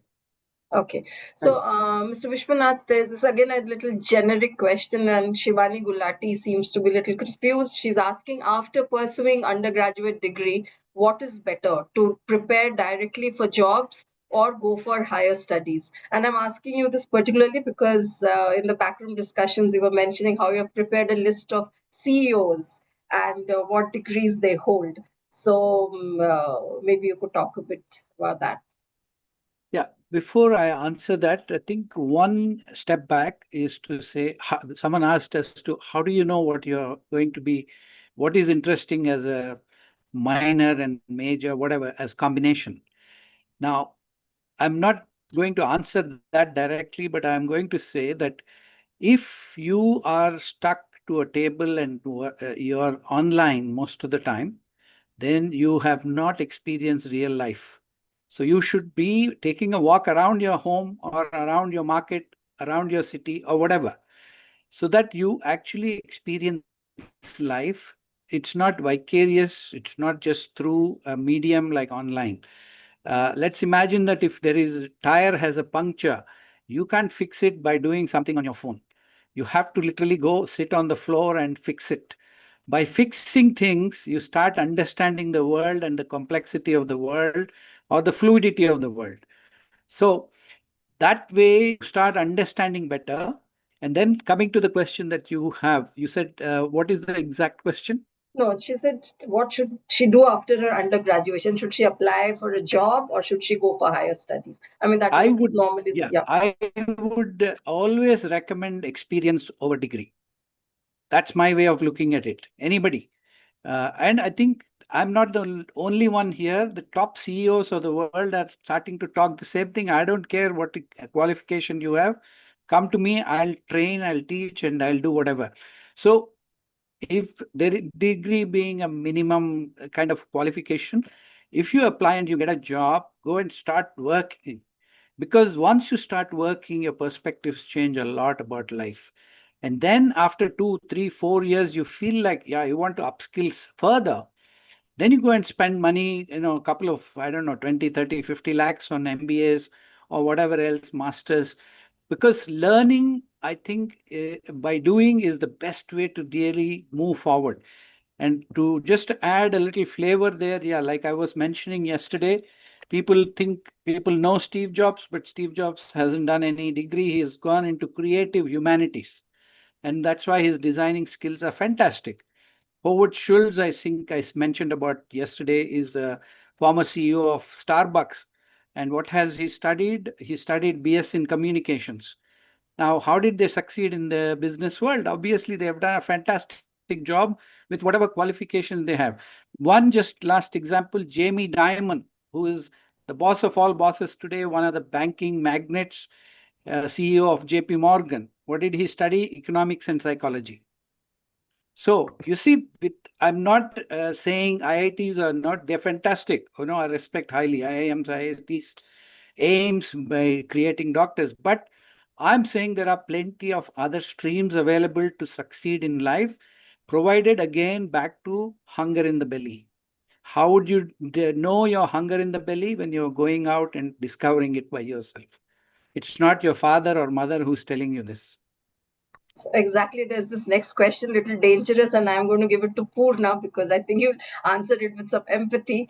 Okay. So, Mr. Vishwanath, this is again a little generic question, and Shivani Gulati seems to be a little confused. She's asking, after pursuing undergraduate degree, what is better, to prepare directly for jobs or go for higher studies? And I'm asking you this particularly because in the backroom discussions, you were mentioning how you have prepared a list of CEOs and what degrees they hold. So maybe you could talk a bit about that. Yeah, before I answer that, I think one step back is to say, someone asked us to, how do you know what you're going to be, what is interesting as a minor and major, whatever, as combination. Now, I'm not going to answer that directly, but I'm going to say that if you are stuck to a table and you're online most of the time, then you have not experienced real life. So you should be taking a walk around your home or around your market, around your city or whatever, so that you actually experience life. It's not vicarious. It's not just through a medium like online. Let's imagine that if there is tire has a puncture, you can't fix it by doing something on your phone. You have to literally go sit on the floor and fix it. By fixing things, you start understanding the world and the complexity of the world or the fluidity of the world. So that way, you start understanding better. And then coming to the question that you have, you said, what is the exact question? No, she said, what should she do after her undergraduation? Should she apply for a job or should she go for higher studies? I mean, that is normally, yeah. I would always recommend experience over degree. That's my way of looking at it. Anybody. And I think I'm not the only one here. The top CEOs of the world are starting to talk the same thing. I don't care what qualification you have. Come to me, I'll train, I'll teach, and I'll do whatever. So if the degree being a minimum kind of qualification, if you apply and you get a job, go and start working. Because once you start working, your perspectives change a lot about life. And then after 2, 3, 4 years, you feel like, yeah, you want to upskill further. Then you go and spend money, a couple of, I don't know, 20, 30, 50 lakhs on MBAs or whatever else, masters, because learning, I think, by doing is the best way to really move forward. And to just add a little flavor there, yeah, like I was mentioning yesterday, people know Steve Jobs, but Steve Jobs hasn't done any degree. He's gone into creative humanities. And that's why his designing skills are fantastic. Howard Schultz, I think I mentioned about yesterday, is the former CEO of Starbucks. And what has he studied? He studied BS in communications. Now, how did they succeed in the business world? Obviously, they have done a fantastic job with whatever qualifications they have. One just last example, Jamie Dimon, who is the boss of all bosses today, one of the banking magnates, CEO of JP Morgan. What did he study? Economics and psychology. So you see, I'm not saying IITs are not, they're fantastic. I respect highly IIMs, IITs, aims by creating doctors. But I'm saying there are plenty of other streams available to succeed in life, provided again back to hunger in the belly. How would you know your hunger in the belly? When you're going out and discovering it by yourself. It's not your father or mother who's telling you this. So exactly, there's this next question, little dangerous, and I'm going to give it to Purna because I think you answered it with some empathy.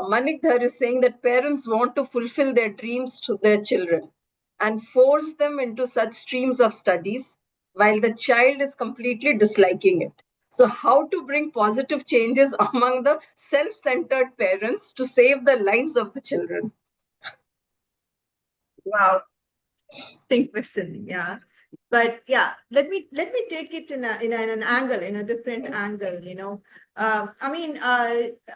Manik Dhar is saying that parents want to fulfill their dreams to their children and force them into such streams of studies while the child is completely disliking it. So, how to bring positive changes among the self-centered parents to save the lives of the children? Wow. Think question, yeah. But yeah, let me take it in an angle, in a different angle. I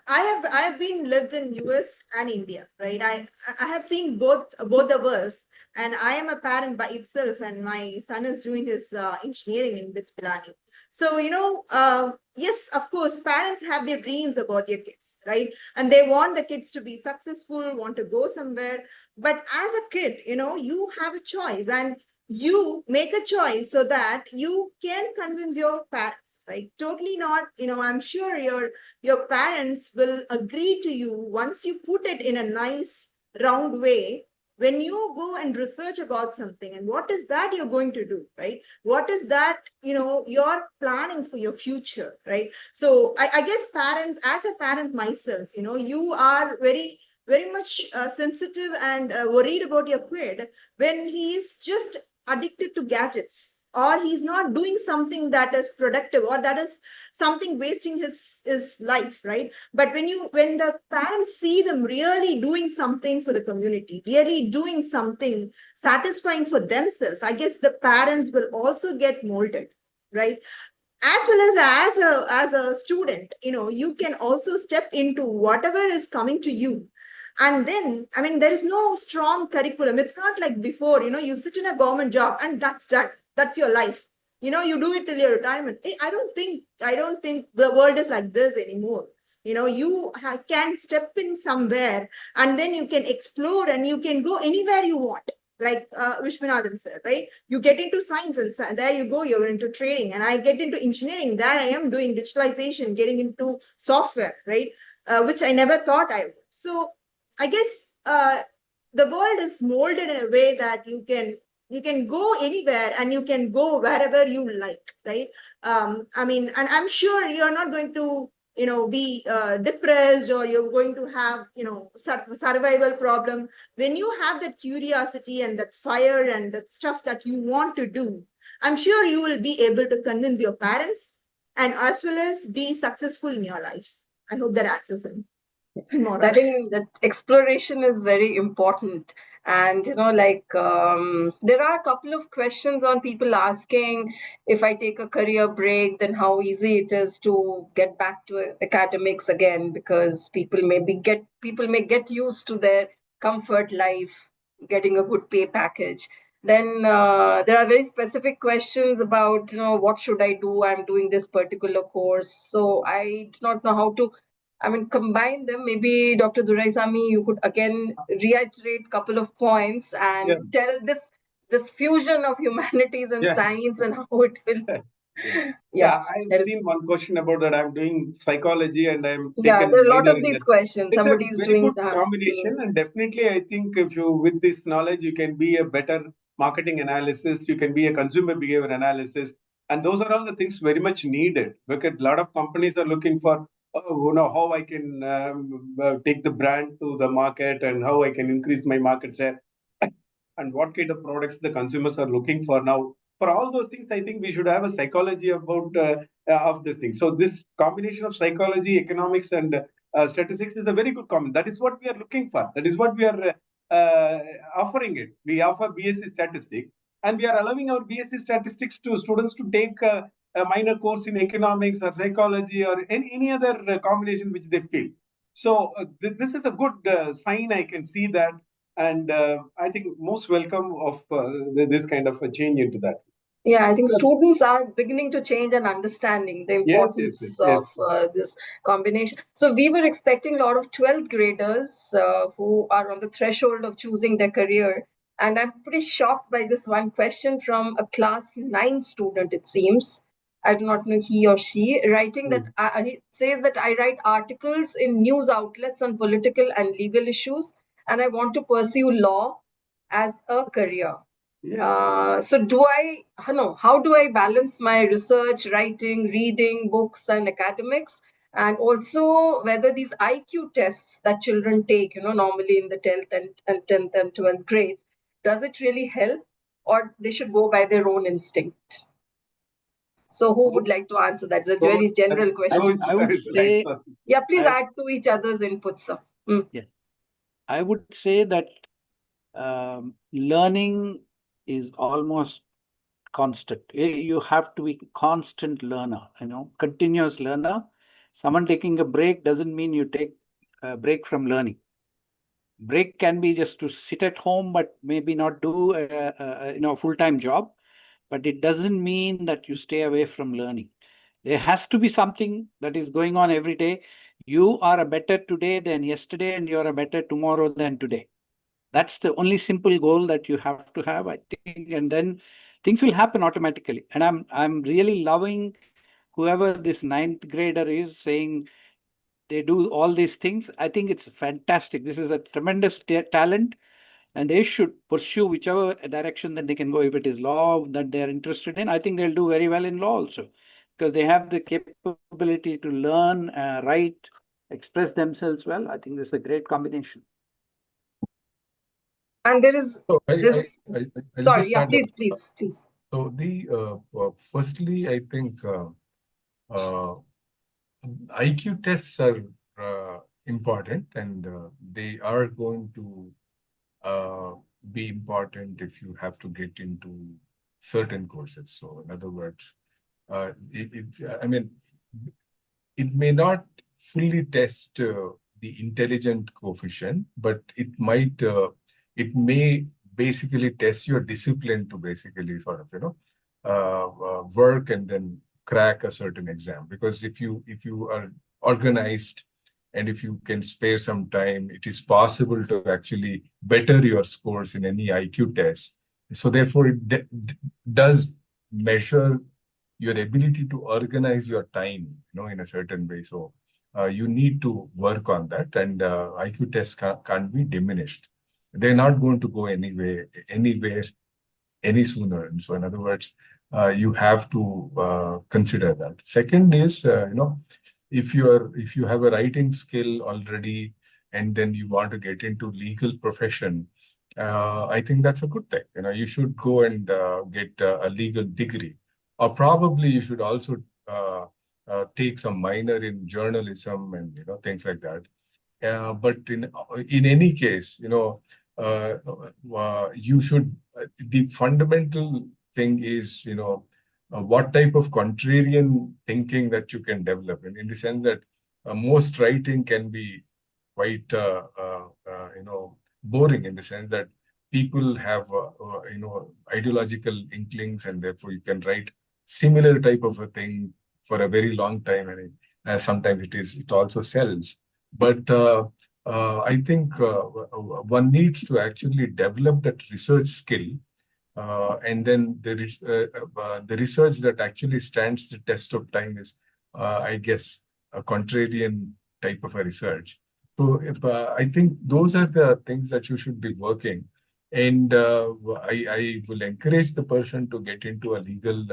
have been lived in US and India, right? I have seen both the worlds, and I am a parent by itself, and my son is doing his engineering in BITS Pilani. So yes, of course, parents have their dreams about their kids, right? And they want the kids to be successful, want to go somewhere. But as a kid, you have a choice, and you make a choice so that you can convince your parents, right? Totally not, I'm sure your parents will agree to you once you put it in a nice round way. When you go and research about something, and what is that you're going to do, right? What is that, you're planning for your future, right? So I guess parents, as a parent myself, you are very, very much sensitive and worried about your kid when he's just addicted to gadgets, or he's not doing something that is productive, or that is something wasting his life, right? But when the parents see them really doing something for the community, really doing something satisfying for themselves, I guess the parents will also get molded, right? As well as a student, you can also step into whatever is coming to you. And then, there is no strong curriculum. It's not like before, you sit in a government job and that's done. That's your life. You do it till your retirement. I don't think the world is like this anymore. You can step in somewhere, and then you can explore, and you can go anywhere you want. Like Vishwanathan said, right? You get into science, and there you go, you're into trading. And I get into engineering. There I am doing digitalization, getting into software, right? Which I never thought I would. So I guess the world is molded in a way that you can go anywhere, and you can go wherever you like, right? And I'm sure you're not going to, be depressed, or you're going to have, survival problem. When you have that curiosity and that fire and that stuff that you want to do, I'm sure you will be able to convince your parents, and as well as be successful in your life. I hope that answers it. I think that exploration is very important. And, there are a couple of questions on people asking, if I take a career break, then how easy it is to get back to academics again, because people may get used to their comfort life, getting a good pay package. Then there are very specific questions about, what should I do? I'm doing this particular course. So I do not know how to combine them. Maybe Dr. Duraisamy, you could again reiterate a couple of points and tell this fusion of humanities and science and how it will. Yeah. I've seen one question about that. I'm doing psychology and I'm Yeah, taken there are a lot minor of in these that. questions. It's a Somebody is very doing good that. combination, and definitely I think if you with this knowledge you can be a better marketing analysis, you can be a consumer behavior analysis, and those are all the things very much needed because a lot of companies are looking for how I can take the brand to the market and how I can increase my market share and what kind of products the consumers are looking for now. For all those things, I think we should have a psychology about of this thing. So this combination of psychology, economics, and statistics is a very good combination. That is what we are looking for. That is what we are offering it. We offer BSc statistics, and we are allowing our BSc statistics to students to take a minor course in economics or psychology or any other combination which they feel. So this is a good sign. I can see that, and I think most welcome of this kind of a change into that. Yeah, I think students are beginning to change and understanding the importance Yes. of this combination. So we were expecting a lot of 12th graders who are on the threshold of choosing their career. And I'm pretty shocked by this one question from a class 9 student, it seems. I do not know he or she, writing that he says that I write articles in news outlets on political and legal issues, and I want to pursue law as a career. So how do I balance my research, writing, reading, books, and academics? And also whether these IQ tests that children take, normally in the 10th and 12th grades, does it really help, or they should go by their own instinct? So who would like to answer that? It's a very general question. I would say, Yeah, please add to each other's inputs, sir. Yeah, I would say that learning is almost constant. You have to be constant learner, continuous learner. Someone taking a break doesn't mean you take a break from learning. Break can be just to sit at home, but maybe not do a full-time job. But it doesn't mean that you stay away from learning. There has to be something that is going on every day. You are a better today than yesterday, and you're a better tomorrow than today. That's the only simple goal that you have to have, I think, and then things will happen automatically. And I'm really loving whoever this 9th grader is saying they do all these things. I think it's fantastic. This is a tremendous talent, and they should pursue whichever direction that they can go. If it is law that they're interested in, I think they'll do very well in law also, because they have the capability to learn, write, express themselves well. I think this is a great combination. And there is, sorry, yeah, please. So firstly, I think IQ tests are important, and they are going to be important if you have to get into certain courses. So in other words, it may not fully test the intelligent coefficient, but it may basically test your discipline to basically sort of work and then crack a certain exam. Because if you are organized and if you can spare some time, it is possible to actually better your scores in any IQ test. So therefore, it does measure your ability to organize your time, in a certain way. So you need to work on that, and IQ tests can't be diminished. They're not going to go anywhere any sooner. And so in other words, you have to consider that. Second is, if you have a writing skill already and then you want to get into legal profession, I think that's a good thing. You should go and get a legal degree, or probably you should also take some minor in journalism and things like that. But in any case, you should. The fundamental thing is, what type of contrarian thinking that you can develop, in the sense that most writing can be quite boring, in the sense that people have ideological inklings, and therefore you can write similar type of a thing for a very long time, and sometimes it also sells. But I think one needs to actually develop that research skill And then the research that actually stands the test of time is, I guess, a contrarian type of a research. So I think those are the things that you should be working. And I will encourage the person to get into a legal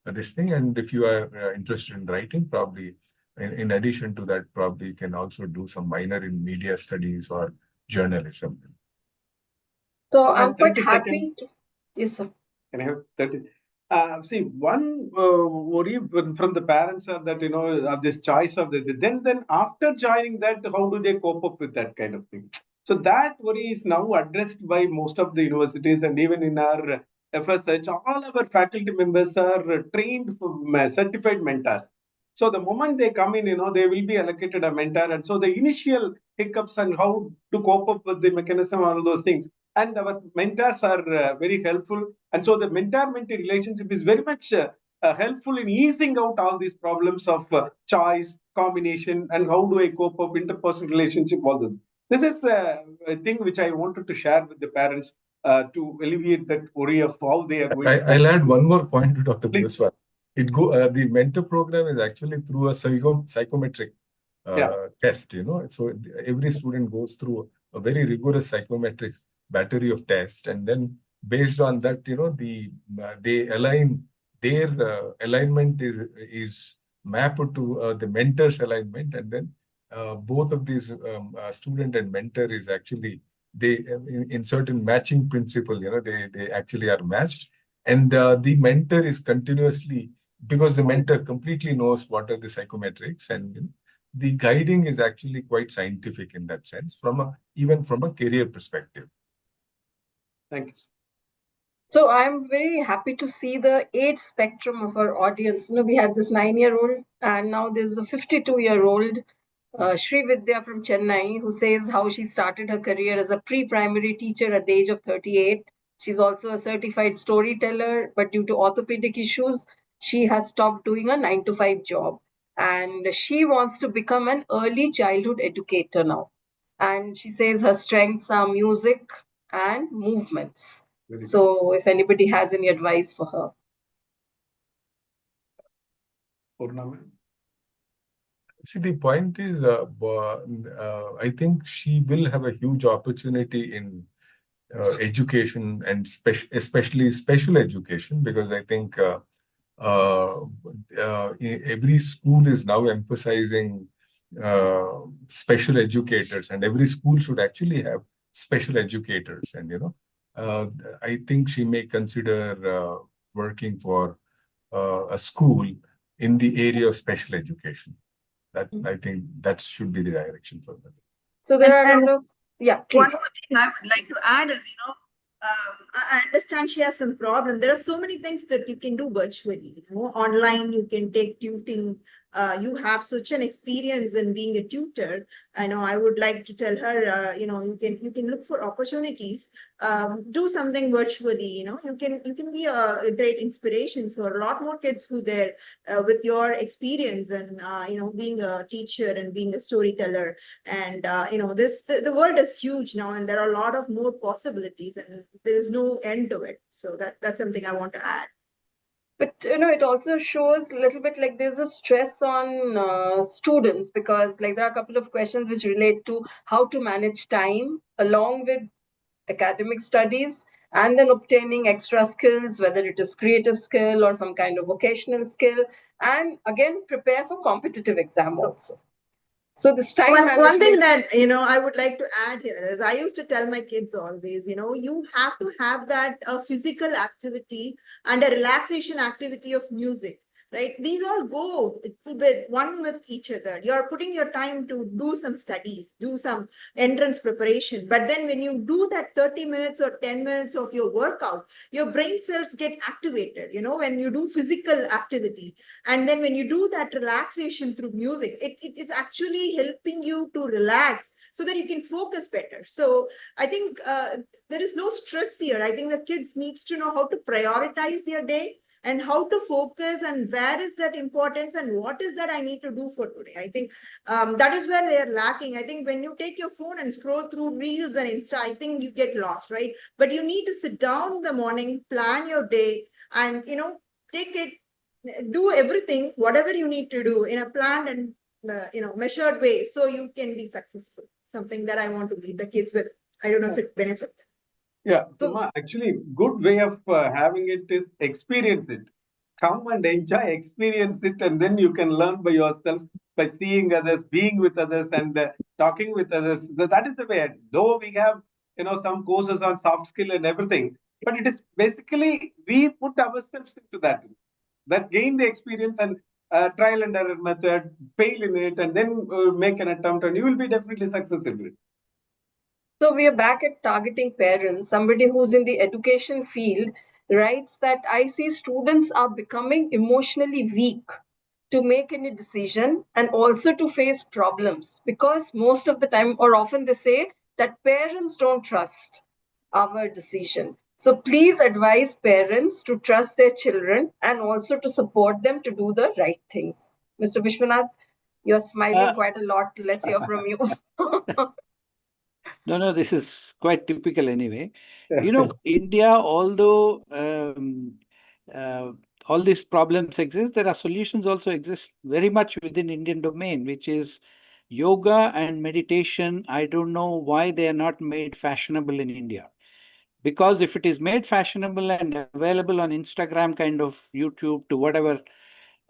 this thing. And if you are interested in writing, probably in addition to that, probably you can also do some minor in media studies or journalism. So I'm quite happy to. Yes, sir. Can I have 30? See, one worry from the parents are that, this choice of then after joining that, how do they cope up with that kind of thing? So that worry is now addressed by most of the universities, and even in our FSH, all our faculty members are trained certified mentors. So the moment they come in, they will be allocated a mentor. And so the initial hiccups and how to cope up with the mechanism, all those things. And our mentors are very helpful. And so the mentor-mentee relationship is very much helpful in easing out all these problems of choice, combination, and how do I cope up interpersonal relationship, all this. This is a thing which I wanted to share with the parents to alleviate that worry of how they are going. I'll add one more point to Dr. Bhuswar. The mentor program is actually through a psychometric test, So every student goes through a very rigorous psychometric battery of tests, and then based on that, they align their alignment is mapped to the mentor's alignment, and then both of these student and mentor is actually they in certain matching principle, they actually are matched, and the mentor is continuously, because the mentor completely knows what are the psychometrics, and the guiding is actually quite scientific in that sense, even from a career perspective. Thank you. So I'm very happy to see the age spectrum of our audience. We had this 9-year-old, and now there's a 52-year-old, Sri Vidya from Chennai, who says how she started her career as a pre-primary teacher at the age of 38. She's also a certified storyteller, but due to orthopedic issues, she has stopped doing a 9-to-5 job. And she wants to become an early childhood educator now. And she says her strengths are music and movements. So if anybody has any advice for her. See, the point is, I think she will have a huge opportunity in education, and especially special education, because I think every school is now emphasizing special educators, and every school should actually have special educators. And I think she may consider working for a school in the area of special education. I think that should be the direction for them. So there are a lot of, please. One more thing I would like to add is, I understand she has some problem. There are so many things that you can do virtually. Online, you can take tutoring. You have such an experience in being a tutor. I would like to tell her, you can look for opportunities. Do something virtually. You can be a great inspiration for a lot more kids who there with your experience and being a teacher and being a storyteller. And the world is huge now, and there are a lot of more possibilities, and there is no end to it. So that's something I want to add. But it also shows a little bit like there's a stress on students, because like there are a couple of questions which relate to how to manage time along with academic studies, and then obtaining extra skills, whether it is creative skill or some kind of vocational skill, and again prepare for competitive exam also. So this time one thing that I would like to add here is, I used to tell my kids always, you have to have that physical activity and a relaxation activity of music. Right? These all go with each other. You're putting your time to do some studies, do some entrance preparation. But then when you do that 30 minutes or 10 minutes of your workout, your brain cells get activated, when you do physical activity. And then when you do that relaxation through music, it is actually helping you to relax so that you can focus better. So I think there is no stress here. I think the kids needs to know how to prioritize their day and how to focus and where is that importance and what is that I need to do for today. I think that is where they are lacking. I think when you take your phone and scroll through Reels and Insta, I think you get lost, right? But you need to sit down in the morning, plan your day, and take it, do everything, whatever you need to do in a planned and measured way, so you can be successful. Something that I want to leave the kids with. I don't know if it benefits. Yeah, So, actually, good way of having it is experience it. Come and enjoy, experience it, and then you can learn by yourself by seeing others, being with others, and talking with others. That is the way. Though we have some courses on soft skill and everything, but it is basically we put ourselves into that gain the experience and trial and error method, fail in it, and then make an attempt, and you will be definitely successful. So we are back at targeting parents. Somebody who's in the education field writes that I see students are becoming emotionally weak to make any decision and also to face problems, because most of the time or often they say that parents don't trust our decision. So please advise parents to trust their children and also to support them to do the right things. Mr. Vishwanath, you're smiling quite a lot. Let's hear from you. No, this is quite typical anyway. India, although all these problems exist, there are solutions also exist very much within Indian domain, which is yoga and meditation. I don't know why they are not made fashionable in India. Because if it is made fashionable and available on Instagram, kind of YouTube to whatever,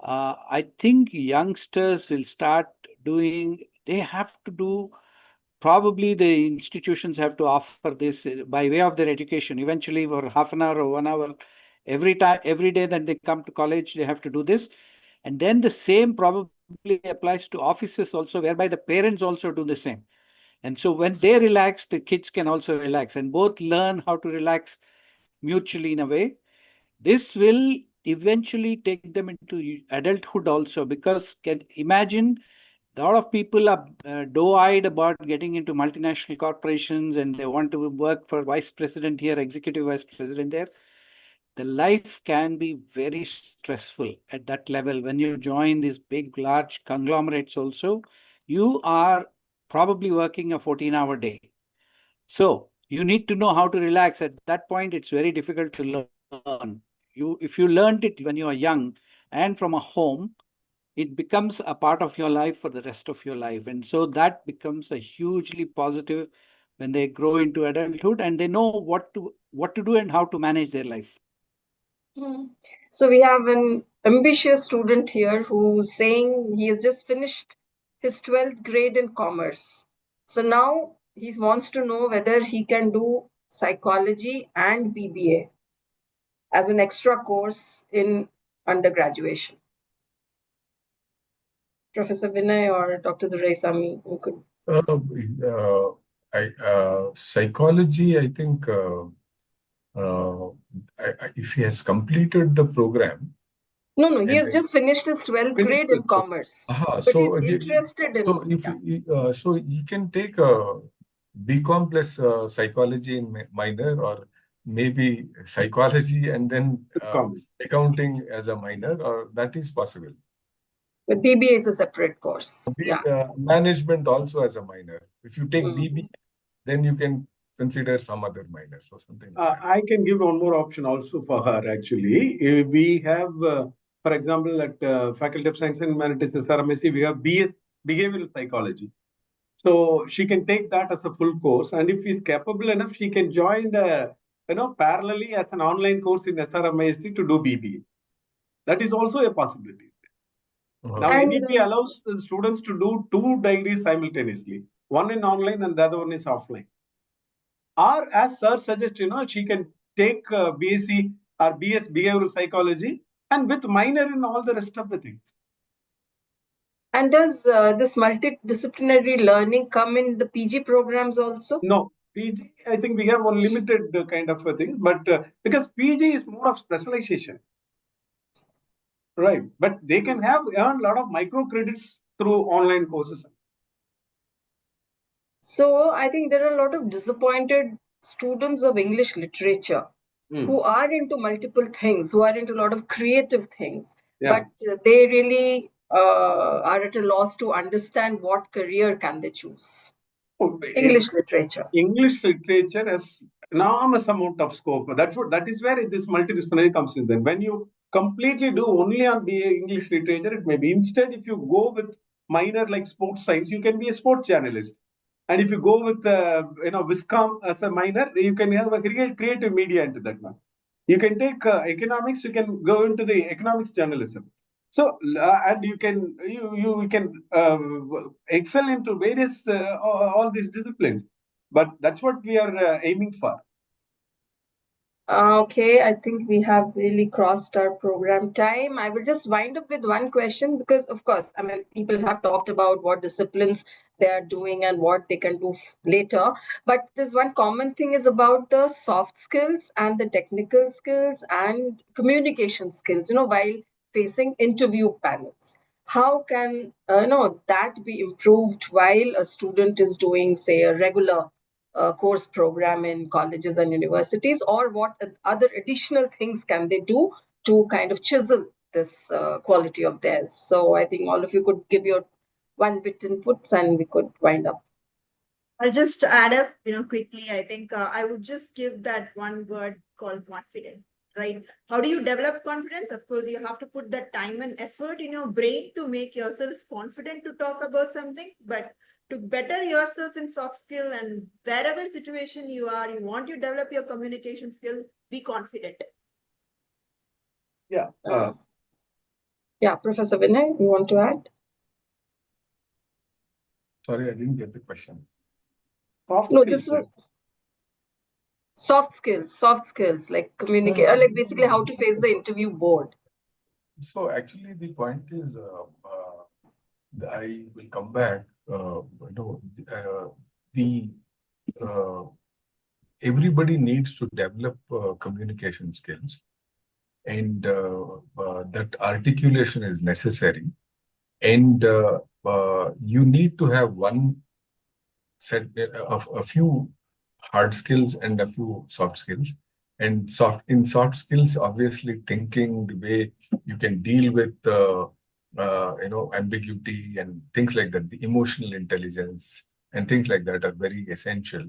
I think youngsters will start doing, they have to do. Probably the institutions have to offer this by way of their education. Eventually, for half an hour or 1 hour, every day that they come to college, they have to do this. And then the same probably applies to offices also, whereby the parents also do the same. And so when they relax, the kids can also relax and both learn how to relax mutually in a way. This will eventually take them into adulthood also, because can imagine a lot of people are doe-eyed about getting into multinational corporations and they want to work for vice president here, executive vice president there. The life can be very stressful at that level. When you join these big, large conglomerates also, you are probably working a 14-hour day. So you need to know how to relax. At that point, it's very difficult to learn. If you learned it when you are young and from a home, it becomes a part of your life for the rest of your life. And so that becomes a hugely positive when they grow into adulthood and they know what to do and how to manage their life. So we have an ambitious student here who's saying he has just finished his 12th grade in commerce. So now he wants to know whether he can do psychology and BBA as an extra course in undergraduation. Professor Vinay or Dr. Duraisamy, who could. Psychology, I think if he has completed the program. No, he has just finished his 12th grade in commerce. But so he's interested in. So he can take a BCom plus psychology in minor, or maybe psychology and then accounting as a minor, or that is possible. But BBA is a separate course. Management also as a minor. If you take BBA, then you can consider some other minors or something like that. I can give one more option also for her, actually. We have, for example, at Faculty of Science and Humanities, SRMIST, we have BS Behavioral Psychology. So she can take that as a full course. And if she's capable enough, she can join parallelly as an online course in SRMIST to do BBA. That is also a possibility. Now, NEP allows the students to do 2 degrees simultaneously. One in online and the other one is offline. Or as sir suggests, she can take BSc or BS Behavioral Psychology and with minor in all the rest of the things. And does this multidisciplinary learning come in the PG programs also? No, PG, I think we have one limited kind of a thing, but because PG is more of specialization. Right, but they can earn a lot of micro credits through online courses. So I think there are a lot of disappointed students of English literature who are into multiple things, who are into a lot of creative things, Yeah. but they really are at a loss to understand what career can they choose. English literature. English literature has enormous amount of scope. That is where this multidisciplinary comes in. Then when you completely do only on the English literature, it may be. Instead, if you go with minor like sports science, you can be a sports journalist. And if you go with Viscom as a minor, you can have a creative media into that one. You can take economics, you can go into the economics journalism. So and you can excel into various all these disciplines. But that's what we are aiming for. Okay, I think we have really crossed our program time. I will just wind up with one question because, of course, I mean, people have talked about what disciplines they are doing and what they can do later. But there's one common thing is about the soft skills and the technical skills and communication skills, while facing interview panels. How can, that be improved while a student is doing, say, a regular course program in colleges and universities, or what other additional things can they do to kind of chisel this quality of theirs? So I think all of you could give your one bit inputs and we could wind up. I'll just add up, quickly. I think I would just give that one word called confidence, right? How do you develop confidence? Of course, you have to put that time and effort in your brain to make yourself confident to talk about something, but to better yourself in soft skill and wherever situation you are, you want to develop your communication skill, be confident. Yeah. Yeah, Professor Vinay, you want to add? Sorry, I didn't get the question. This was soft skills like communicate, or like basically how to face the interview board. So actually, the point is, I will come back. Everybody needs to develop communication skills, and that articulation is necessary. And you need to have one set of a few hard skills and a few soft skills. And soft skills, obviously, thinking the way you can deal with ambiguity and things like that, the emotional intelligence and things like that are very essential.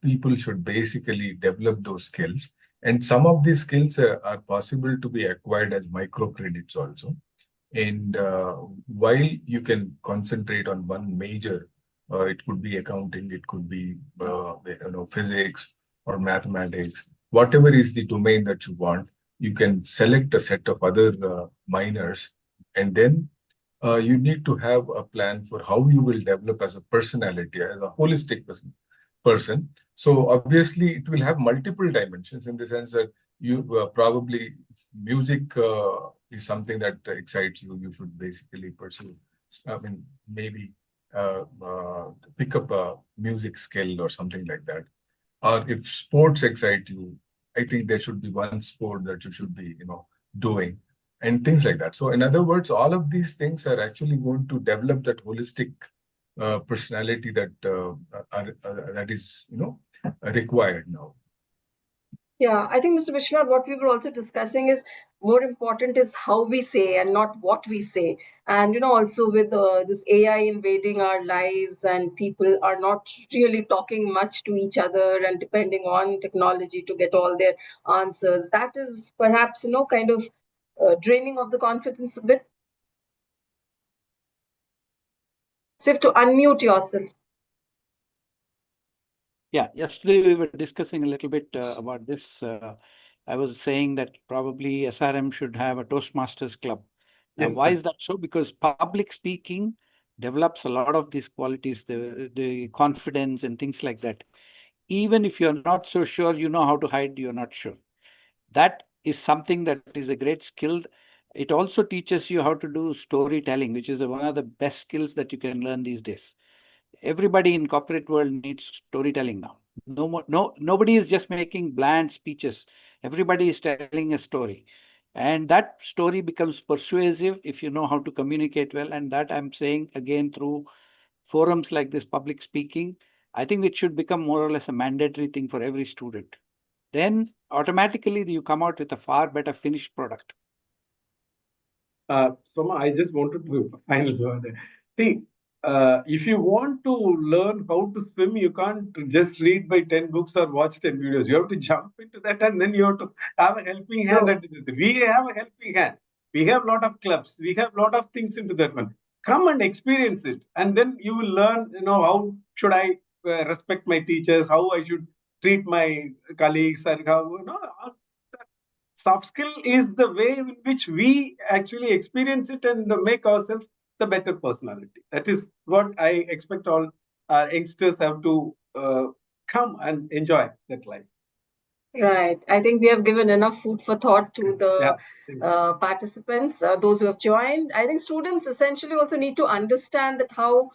People should basically develop those skills. And some of these skills are possible to be acquired as microcredits also. And while you can concentrate on one major, it could be accounting, it could be physics or mathematics, whatever is the domain that you want, you can select a set of other minors, and then you need to have a plan for how you will develop as a personality, as a holistic person. So obviously it will have multiple dimensions in the sense that you probably music is something that excites you. You should basically pursue. I mean, maybe pick up a music skill or something like that. Or if sports excite you, I think there should be one sport that you should be, doing, and things like that. So in other words, all of these things are actually going to develop that holistic personality that that is, required now. Yeah, I think, Mr. Vishwanath, what we were also discussing is more important is how we say and not what we say. And, also with this AI invading our lives and people are not really talking much to each other and depending on technology to get all their answers, that is perhaps, kind of draining of the confidence a bit. So you have to unmute yourself. Yeah, yesterday we were discussing a little bit about this. I was saying that probably SRM should have a Toastmasters club. Now, why is that so? Because public speaking develops a lot of these qualities, the confidence and things like that. Even if you're not so sure, you know how to hide, you're not sure. That is something that is a great skill. It also teaches you how to do storytelling, which is one of the best skills that you can learn these days. Everybody in corporate world needs storytelling now. Nobody is just making bland speeches. Everybody is telling a story. And that story becomes persuasive if you know how to communicate well. And that I'm saying again through forums like this, public speaking, I think it should become more or less a mandatory thing for every student. Then automatically you come out with a far better finished product. Soma, I just wanted to final there. See, if you want to learn how to swim, you can't just read by 10 books or watch 10 videos. You have to jump into that, and then you have to have a helping hand. We have a helping hand. We have a lot of clubs. We have a lot of things into that one. Come and experience it, and then you will learn, how should I respect my teachers, how I should treat my colleagues, and how, soft skill is the way in which we actually experience it and make ourselves the better personality. That is what I expect all our youngsters have to come and enjoy that life. Right. I think we have given enough food for thought to the participants, those who have joined. I think students essentially also need to understand that how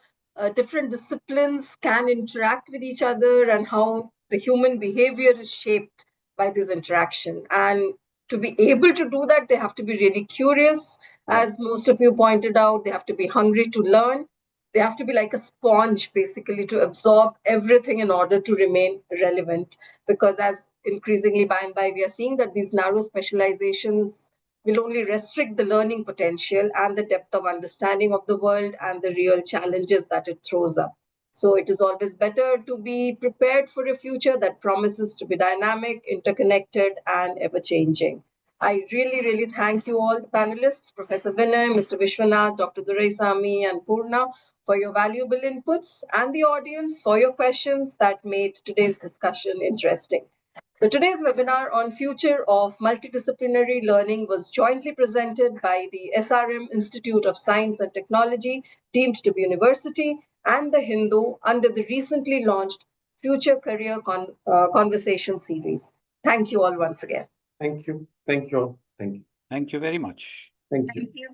different disciplines can interact with each other and how the human behavior is shaped by this interaction. And to be able to do that, they have to be really curious. As most of you pointed out, they have to be hungry to learn. They have to be like a sponge, basically, to absorb everything in order to remain relevant. Because as increasingly by and by, we are seeing that these narrow specializations will only restrict the learning potential and the depth of understanding of the world and the real challenges that it throws up. So it is always better to be prepared for a future that promises to be dynamic, interconnected, and ever-changing. I really, really thank you all, the panelists, Professor Vinay, Mr. Vishwanath, Dr. Duraisamy, and Purna, for your valuable inputs, and the audience for your questions that made today's discussion interesting. So today's webinar on future of multidisciplinary learning was jointly presented by the SRM Institute of Science and Technology, deemed to be university, and the Hindu under the recently launched Future Career Conversation series. Thank you all once again. Thank you. Thank you all. Thank you. Thank you very much. Thank you. Thank you.